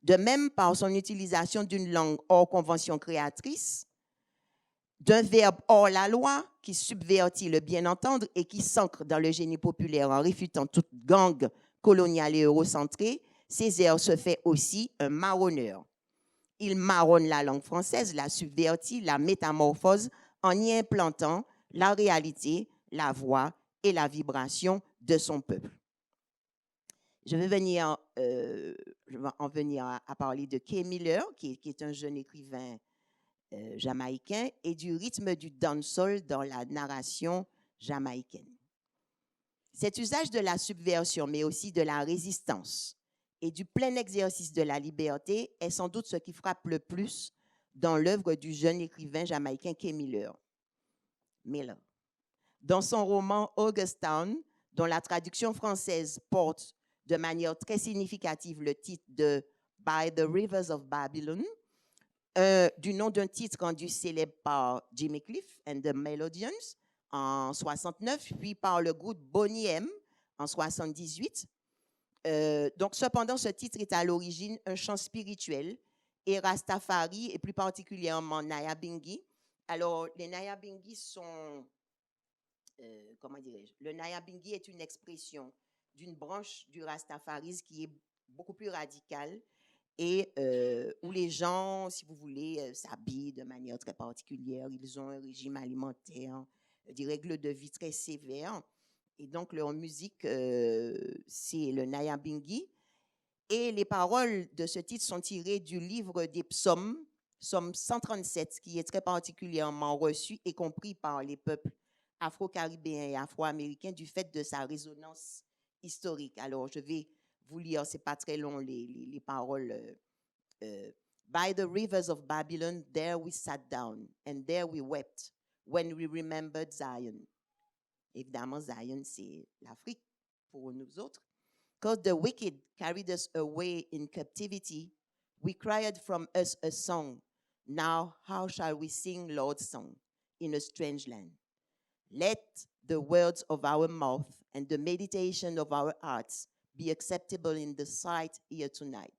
De même, par son utilisation d'une langue hors convention créatrice, d'un verbe hors la loi qui subvertit le bien-entendre et qui s'ancre dans le génie populaire en réfutant toute gangue coloniale et eurocentrée, Césaire se fait aussi un marronneur. Il marronne la langue française, la subvertit, la métamorphose en y implantant la réalité, la voix et la vibration de son peuple. Je vais en venir à parler de Kay Miller, qui est un jeune écrivain jamaïcain, et du rythme du dancehall dans la narration jamaïcaine. Cet usage de la subversion, mais aussi de la résistance et du plein exercice de la liberté est sans doute ce qui frappe le plus dans l'œuvre du jeune écrivain jamaïcain Kay Miller. Dans son roman Augustown, dont la traduction française porte de manière très significative le titre de By the Rivers of Babylon, du nom d'un titre rendu célèbre par Jimmy Cliff and the Melodians en 69, puis par le groupe Boney M en 78. Donc, cependant, ce titre est à l'origine un chant spirituel et Rastafari, et plus particulièrement Nyabinghi. Alors, les Nyabinghi sont, comment dirais-je, le Nyabinghi est une expression d'une branche du Rastafarisme qui est beaucoup plus radicale et où les gens, si vous voulez, s'habillent de manière très particulière. Ils ont un régime alimentaire, des règles de vie très sévères. Et donc, leur musique, c'est le Nyabinghi. Et les paroles de ce titre sont tirées du livre des psaumes, psaume 137, qui est très particulièrement reçu et compris par les peuples afro-caribéens et afro-américains du fait de sa résonance historique. Alors, je vais vous lire, c'est pas très long, les paroles. By the rivers of Babylon, there we sat down, and there we wept, when we remembered Zion. Évidemment, Zion, c'est l'Afrique pour nous autres. Because the wicked carried us away in captivity, we cried from us a song. Now, how shall we sing Lord's song in a strange land? Let the words of our mouth and the meditation of our hearts be acceptable in the sight here tonight.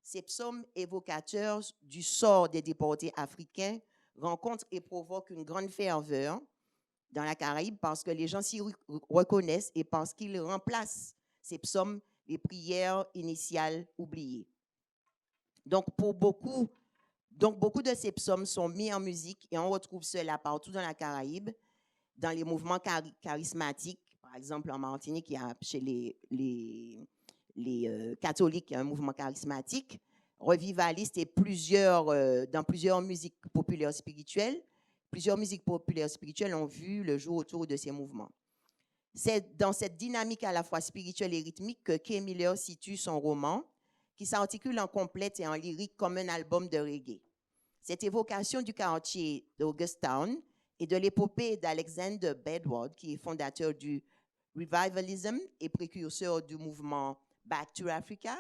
Ces psaumes évocateurs du sort des déportés africains rencontrent et provoquent une grande ferveur dans la Caraïbe parce que les gens s'y reconnaissent et parce qu'ils remplacent ces psaumes, les prières initiales oubliées. Donc, beaucoup de ces psaumes sont mis en musique et on retrouve cela partout dans la Caraïbe, dans les mouvements charismatiques. Par exemple, en Martinique, il y a chez les catholiques, il y a un mouvement charismatique, revivaliste et dans plusieurs musiques populaires spirituelles. Plusieurs musiques populaires spirituelles ont vu le jour autour de ces mouvements. C'est dans cette dynamique à la fois spirituelle et rythmique que Kay Miller situe son roman, qui s'articule en complète et en lyrique comme un album de reggae. Cette évocation du quartier d'Augustown et de l'épopée d'Alexander Bedward, qui est fondateur du revivalism et précurseur du mouvement Back to Africa,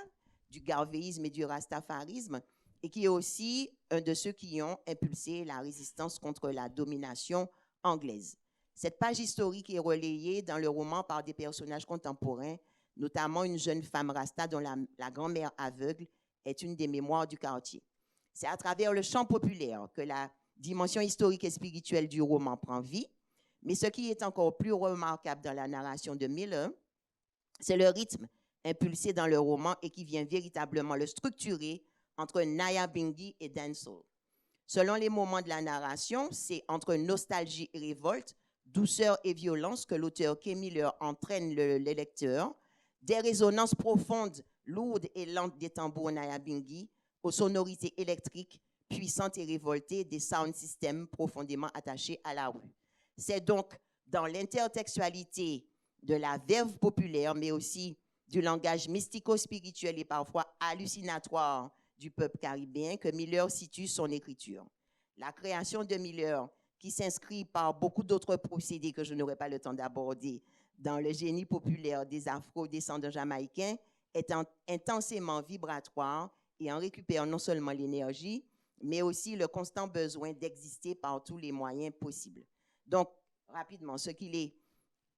du garvéisme et du rastafarisme, et qui est aussi un de ceux qui ont impulsé la résistance contre la domination anglaise. Cette page historique est relayée dans le roman par des personnages contemporains, notamment une jeune femme rasta dont la grand-mère aveugle est une des mémoires du quartier. C'est à travers le chant populaire que la dimension historique et spirituelle du roman prend vie, mais ce qui est encore plus remarquable dans la narration de Miller, c'est le rythme impulsé dans le roman et qui vient véritablement le structurer entre Nyabinghi et dancehall. Selon les moments de la narration, c'est entre nostalgie et révolte, douceur et violence que l'auteur Kay Miller entraîne le lecteur, des résonances profondes, lourdes et lentes des tambours Nyabinghi, aux sonorités électriques, puissantes et révoltées des sound systems profondément attachés à la rue. C'est donc dans l'intertextualité de la verve populaire, mais aussi du langage mystico-spirituel et parfois hallucinatoire du peuple caribéen que Miller situe son écriture. La création de Miller, qui s'inscrit par beaucoup d'autres procédés que je n'aurai pas le temps d'aborder dans le génie populaire des afro-descendants jamaïcains, est intensément vibratoire et en récupère non seulement l'énergie, mais aussi le constant besoin d'exister par tous les moyens possibles. Donc, rapidement, ce qu'il est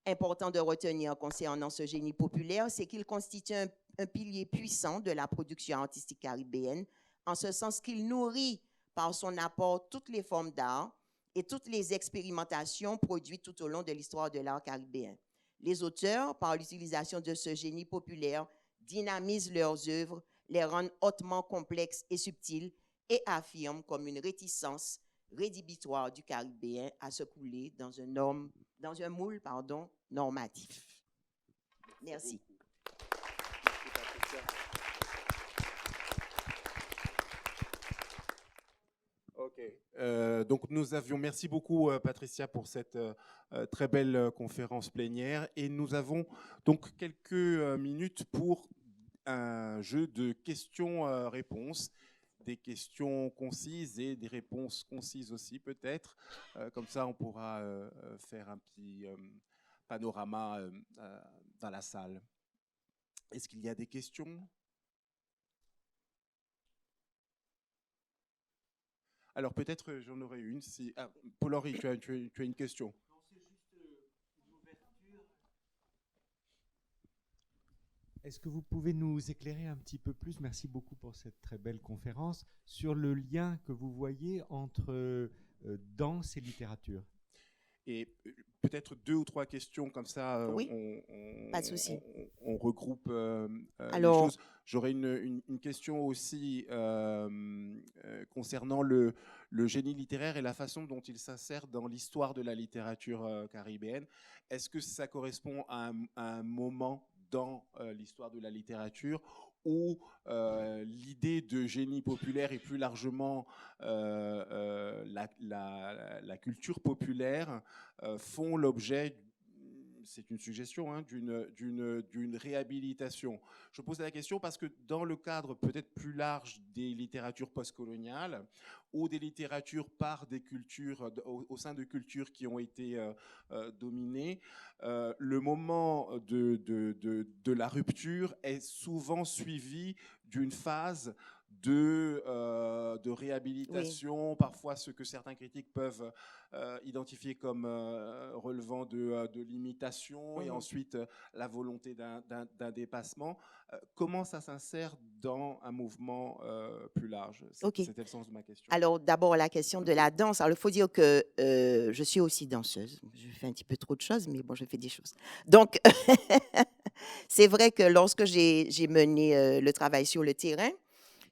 important de retenir concernant ce génie populaire, c'est qu'il constitue un pilier puissant de la production artistique caribéenne, en ce sens qu'il nourrit par son apport toutes les formes d'art et toutes les expérimentations produites tout au long de l'histoire de l'art caribéen. Les auteurs, par l'utilisation de ce génie populaire, dynamisent leurs œuvres, les rendent hautement complexes et subtiles et affirment comme une réticence rédhibitoire du Caribéen à se couler dans un moule normatif. Merci. Ok. Donc merci beaucoup Patricia pour cette très belle conférence plénière, et nous avons donc quelques minutes pour un jeu de questions-réponses, des questions concises et des réponses concises aussi peut-être. Comme ça on pourra faire un petit panorama dans la salle. Est-ce qu'il y a des questions ? Alors peut-être j'en aurais une. Si... Ah, Paul-Henri, tu as une question. Non, c'est juste une ouverture. Est-ce que vous pouvez nous éclairer un petit peu plus, merci beaucoup pour cette très belle conférence, sur le lien que vous voyez entre danse et littérature ? Et peut-être 2 ou 3 questions comme ça, oui, pas de souci. On regroupe les choses. J'aurais une question aussi concernant le génie littéraire et la façon dont il s'insère dans l'histoire de la littérature caribéenne. Est-ce que ça correspond à un moment dans l'histoire de la littérature où l'idée de génie populaire et plus largement la culture populaire font l'objet, c'est une suggestion, hein, d'une réhabilitation. Je pose la question parce que dans le cadre peut-être plus large des littératures postcoloniales ou des littératures par des cultures, au sein de cultures qui ont été dominées, le moment de la rupture est souvent suivi d'une phase de réhabilitation, oui. Parfois ce que certains critiques peuvent identifier comme relevant de l'imitation, et ensuite la volonté d'un dépassement. Comment ça s'insère dans un mouvement plus large ? C'était le sens de ma question. Alors d'abord la question de la danse. Alors il faut dire que je suis aussi danseuse. Je fais un petit peu trop de choses, mais bon, je fais des choses. Donc c'est vrai que lorsque j'ai mené le travail sur le terrain,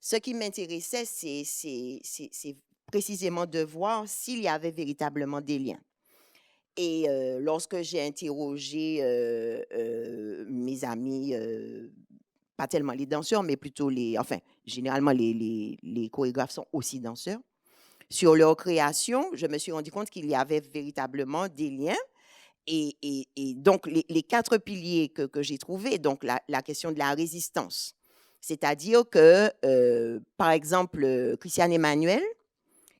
ce qui m'intéressait, c'est précisément de voir s'il y avait véritablement des liens. Et lorsque j'ai interrogé mes amis, pas tellement les danseurs, mais plutôt généralement les chorégraphes sont aussi danseurs, sur leur création, je me suis rendu compte qu'il y avait véritablement des liens. Et donc, les 4 piliers que j'ai trouvés, donc la question de la résistance. C'est-à-dire que, par exemple, Christiane Emmanuel,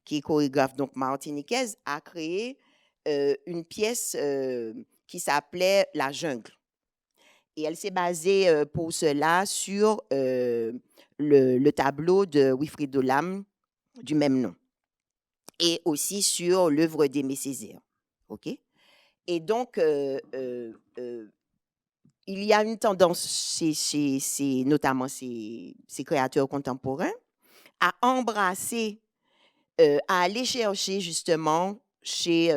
qui est chorégraphe donc martiniquaise, a créé une pièce qui s'appelait La Jungle. Et elle s'est basée pour cela sur le tableau de Wilfrid Olam du même nom, et aussi sur l'œuvre d'Aimé Césaire. OK ? Et donc, il y a une tendance notamment ces créateurs contemporains à embrasser, à aller chercher justement chez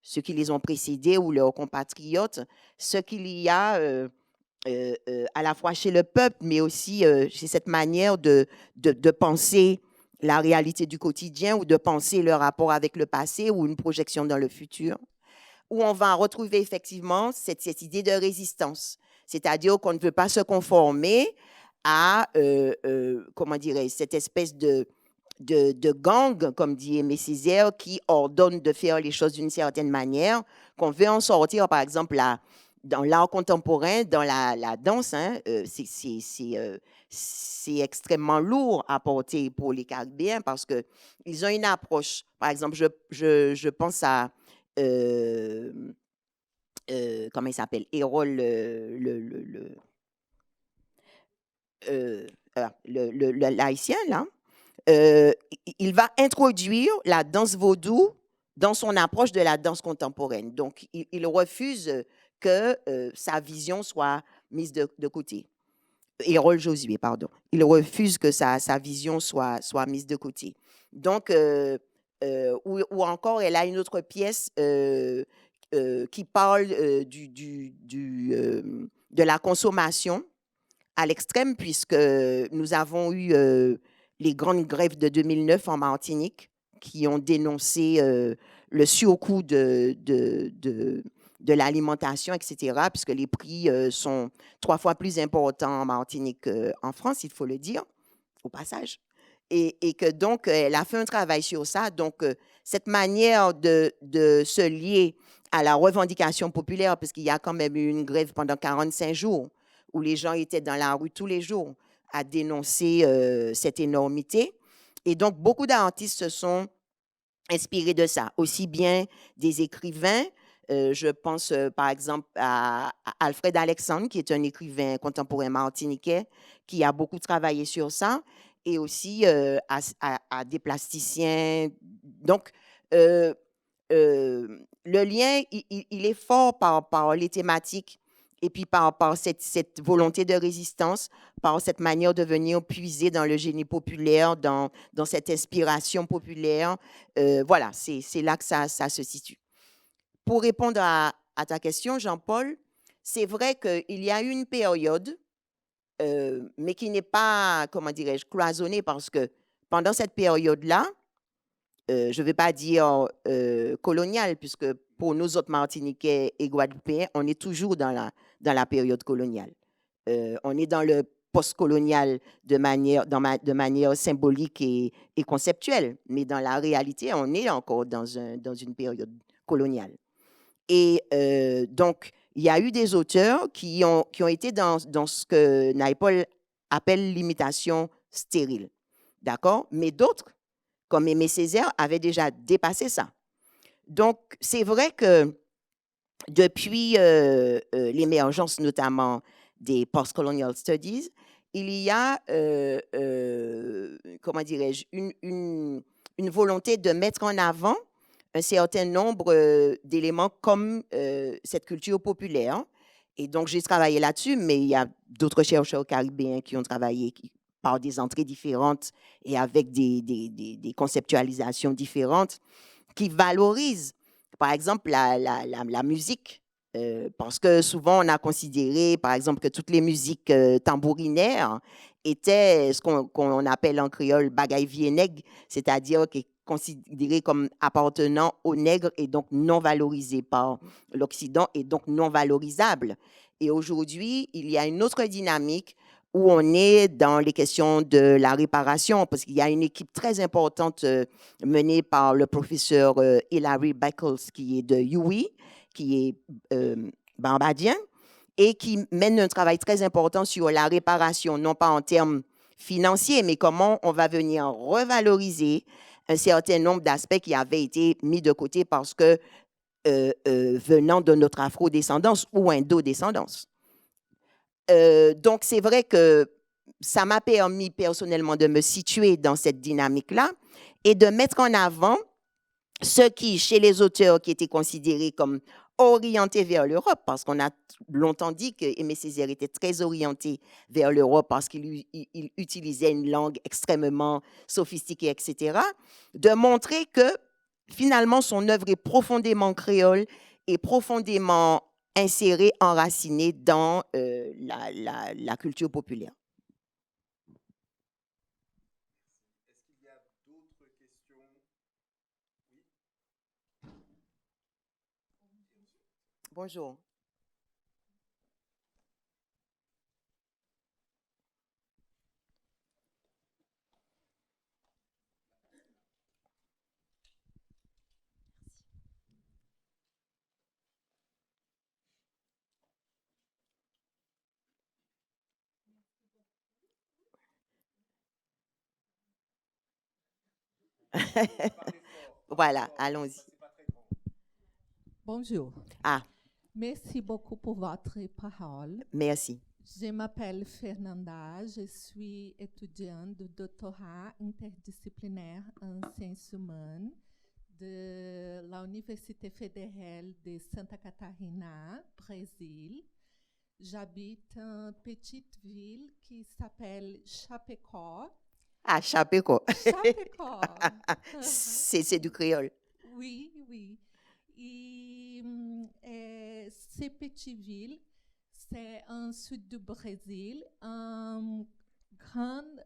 ceux qui les ont précédés ou leurs compatriotes, ce qu'il y a à la fois chez le peuple, mais aussi chez cette manière de penser la réalité du quotidien, ou de penser le rapport avec le passé ou une projection dans le futur, où on va retrouver effectivement cette idée de résistance. C'est-à-dire qu'on ne peut pas se conformer à, comment dirais-je, cette espèce de gang, comme dit Aimé Césaire, qui ordonne de faire les choses d'une certaine manière, qu'on veut en sortir, par exemple, dans l'art contemporain, dans la danse, hein, c'est extrêmement lourd à porter pour les Caribéens, parce qu'ils ont une approche. Par exemple, je pense à comment il s'appelle, Hérol, l'haïtien, là. Il va introduire la danse vaudou dans son approche de la danse contemporaine. Donc, il refuse que sa vision soit mise de côté. Hérole Josué, pardon. Il refuse que sa vision soit mise de côté. Donc, ou encore, elle a une autre pièce qui parle de la consommation à l'extrême, puisque nous avons eu les grandes grèves de 2009 en Martinique qui ont dénoncé le surcoût de l'alimentation, etc., puisque les prix sont 3 fois plus importants en Martinique qu'en France, il faut le dire, au passage. Et que donc, elle a fait un travail sur ça. Donc, cette manière de se lier à la revendication populaire, parce qu'il y a quand même eu une grève pendant 45 jours, où les gens étaient dans la rue tous les jours à dénoncer cette énormité. Et donc, beaucoup d'artistes se sont inspirés de ça, aussi bien des écrivains. Je pense par exemple à Alfred Alexandre, qui est un écrivain contemporain martiniquais, qui a beaucoup travaillé sur ça, et aussi à des plasticiens. Donc, le lien, il est fort par les thématiques et puis par cette volonté de résistance, par cette manière de venir puiser dans le génie populaire, dans cette inspiration populaire. Voilà, c'est là que ça se situe. Pour répondre à ta question, Jean-Paul, c'est vrai qu'il y a eu une période, mais qui n'est pas, comment dirais-je, cloisonnée, parce que pendant cette période-là, je ne vais pas dire coloniale, puisque pour nous autres Martiniquais et Guadeloupéens, on est toujours dans la période coloniale. On est dans le post-colonial de manière symbolique et conceptuelle, mais dans la réalité, on est encore dans une période coloniale. Et donc, il y a eu des auteurs qui ont été dans ce que Naipaul appelle l'imitation stérile, d'accord? Mais d'autres, comme Aimé Césaire, avaient déjà dépassé ça. Donc, c'est vrai que depuis l'émergence notamment des post-colonial studies, il y a, comment dirais-je, une volonté de mettre en avant un certain nombre d'éléments comme cette culture populaire. Et donc, j'ai travaillé là-dessus, mais il y a d'autres chercheurs caribéens qui ont travaillé par des entrées différentes et avec des conceptualisations différentes qui valorisent, par exemple, la musique. Parce que souvent, on a considéré, par exemple, que toutes les musiques tambourinaires étaient ce qu'on appelle en créole bagaille vieux nègre, c'est-à-dire qui est considéré comme appartenant aux nègres et donc non valorisé par l'Occident et donc non valorisable. Et aujourd'hui, il y a une autre dynamique où on est dans les questions de la réparation, parce qu'il y a une équipe très importante menée par le professeur Hilary Beckles, qui est de UWI, qui est bambadien, et qui mène un travail très important sur la réparation, non pas en termes financiers, mais comment on va venir revaloriser un certain nombre d'aspects qui avaient été mis de côté parce que venant de notre afro-descendance ou indo-descendance. Donc, c'est vrai que ça m'a permis personnellement de me situer dans cette dynamique-là et de mettre en avant ce qui, chez les auteurs qui étaient considérés comme orientés vers l'Europe, parce qu'on a longtemps dit qu'Aimé Césaire était très orienté vers l'Europe parce qu'il utilisait une langue extrêmement sophistiquée, etc., de montrer que finalement son œuvre est profondément créole et profondément insérée, enracinée dans la culture populaire. Est-ce qu'il y a d'autres questions? Bonjour. Voilà, allons-y. Bonjour. Ah, Merci beaucoup pour votre parole. merci. Je m'appelle Fernanda, je suis étudiante de doctorat interdisciplinaire en sciences humaines de l'Université fédérale de Santa Catarina, Brésil. J'habite une petite ville qui s'appelle Chapecó. Ah, Chapecó. Chapecó. C'est du créole. Oui, oui. Et ces petites villes, c'est en sud du Brésil, une grande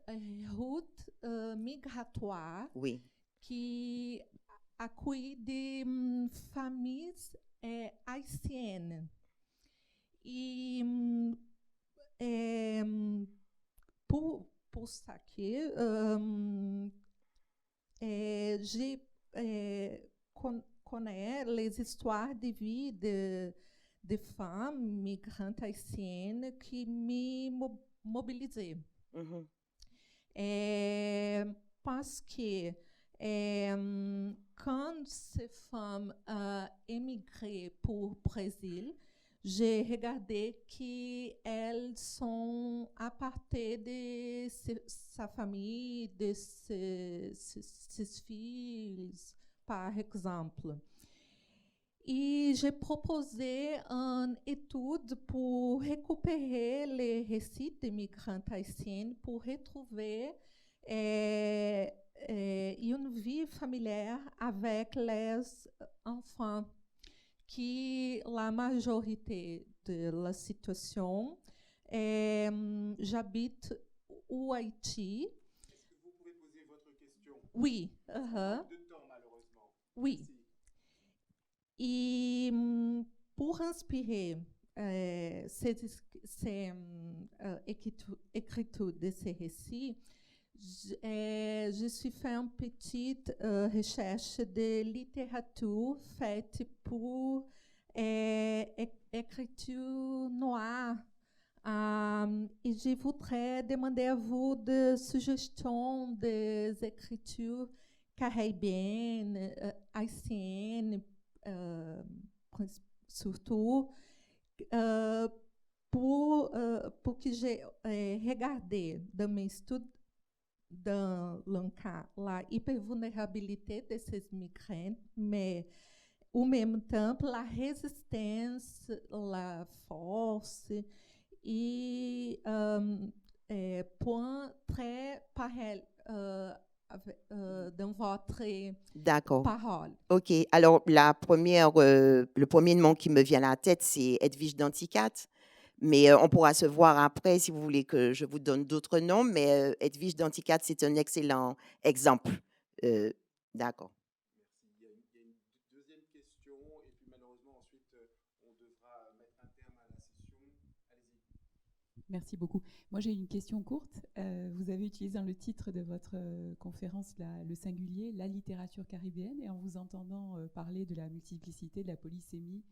route migratoire Oui. qui accueille des familles haïtiennes. Et pour ça que j'ai connais les histoires de vie de femmes migrantes haïtiennes qui me mobilisaient. Mhm. Parce que quand ces femmes émigré pour le Brésil, j'ai regardé qu'elles sont apartées de sa famille, de ses filles, par exemple. Et j'ai proposé une étude pour récupérer les récits des migrantes haïtiennes pour retrouver une vie familière avec les enfants, qui la majorité de la situation, j'habite au Haïti. Est-ce que vous pouvez poser votre question? Oui. De temps, malheureusement. Oui. Merci. Et pour inspirer ces écritures de ces récits, je suis fait une petite recherche de littérature faite pour écriture noire. Et je voudrais demander à vous des suggestions des écritures caribéennes, haïtiennes, surtout, pour que j'ai regardé dans mes études dans le cas la hypervulnérabilité de ces migrants, mais au même temps la résistance, la force et point très pareil dans votre D'accord. parole. OK. Alors, le premier nom qui me vient à la tête, c'est Edwige d'Anticat. Mais on pourra se voir après si vous voulez que je vous donne d'autres noms. Mais Edwige d'Anticat, c'est un excellent exemple. D'accord. Merci. Il y a une deuxième question et puis malheureusement ensuite on devra mettre un terme à la session. Allez-y. Merci beaucoup. Moi, j'ai une question courte. Vous avez utilisé dans le titre de votre conférence le singulier, la littérature caribéenne, et en vous entendant parler de la multiplicité, de la polysémie,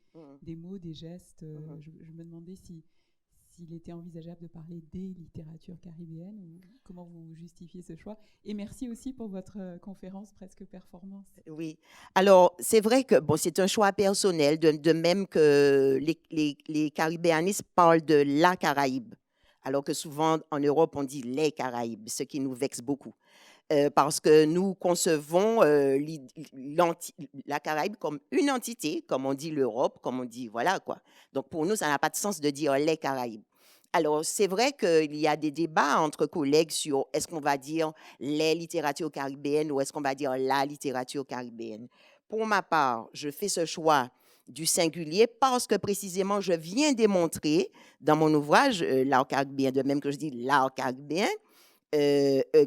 des mots, des gestes, je me demandais s'il était envisageable de parler des littératures caribéennes, ou comment vous justifiez ce choix. Et merci aussi pour votre conférence presque performance. Oui. Alors, c'est vrai que c'est un choix personnel, de même que les caribéanistes parlent de la Caraïbe, alors que souvent en Europe, on dit les Caraïbes, ce qui nous vexe beaucoup. Parce que nous concevons la Caraïbe comme une entité, comme on dit l'Europe, comme on dit, voilà quoi. Donc pour nous, ça n'a pas de sens de dire les Caraïbes. Alors c'est vrai qu'il y a des débats entre collègues sur est-ce qu'on va dire les littératures caribéennes ou est-ce qu'on va dire la littérature caribéenne. Pour ma part, je fais ce choix du singulier parce que précisément je viens démontrer dans mon ouvrage l'art caribéen, de même que je dis l'art caribéen,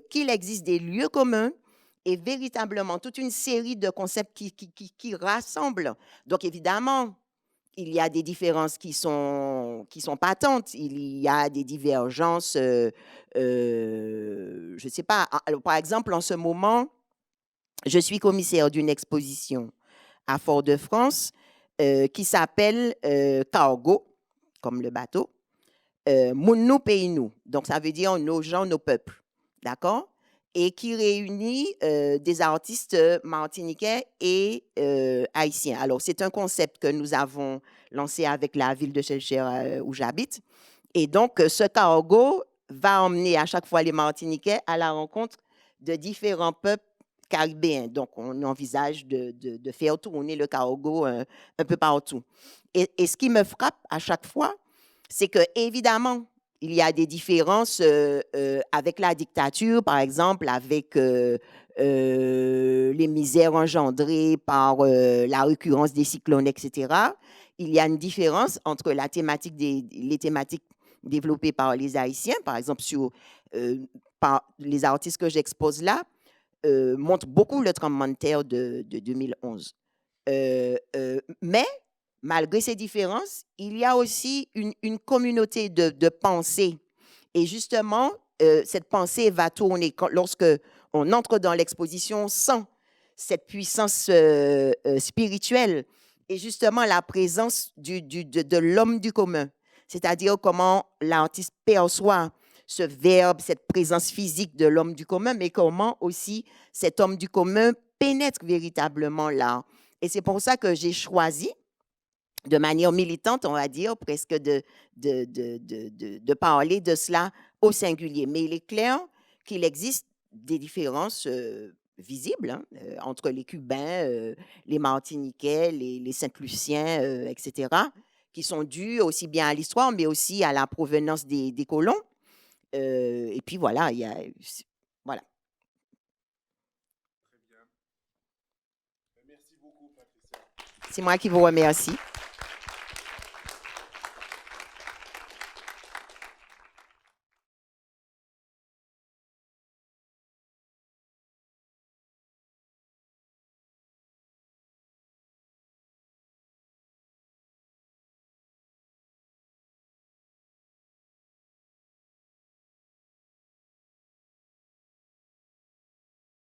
qu'il existe des lieux communs et véritablement toute une série de concepts qui rassemblent. Donc, évidemment, il y a des différences qui sont patentes, il y a des divergences, je ne sais pas. Alors, par exemple, en ce moment, je suis commissaire d'une exposition à Fort-de-France qui s'appelle Cargo, comme le bateau. Moun nou, pays nous. Donc, ça veut dire nos gens, nos peuples. D'accord? Et qui réunit des artistes martiniquais et haïtiens. Alors, c'est un concept que nous avons lancé avec la ville de Chelcher où j'habite. Et donc, ce cargo va emmener à chaque fois les Martiniquais à la rencontre de différents peuples caribéen. Donc, on envisage de faire tourner le cargo un peu partout. Et ce qui me frappe à chaque fois, c'est que évidemment, il y a des différences avec la dictature, par exemple, avec les misères engendrées par la récurrence des cyclones, etc. Il y a une différence entre les thématiques développées par les Haïtiens, par exemple, par les artistes que j'expose là, montrent beaucoup le tremblement de terre de 2011. Mais, malgré ces différences, il y a aussi une communauté de pensée. Et justement, cette pensée va tourner lorsque on entre dans l'exposition sans cette puissance spirituelle et justement la présence de l'homme du commun. C'est-à-dire comment l'artiste perçoit ce verbe, cette présence physique de l'homme du commun, mais comment aussi cet homme du commun pénètre véritablement l'art. Et c'est pour ça que j'ai choisi, de manière militante, on va dire, presque de parler de cela au singulier. Mais il est clair qu'il existe des différences visibles entre les Cubains, les Martiniquais, les Saint-Luciens, etc., qui sont dues aussi bien à l'histoire, mais aussi à la provenance des colons. Et puis voilà, voilà. Très bien. Merci beaucoup, Patricia. C'est moi qui vous remercie.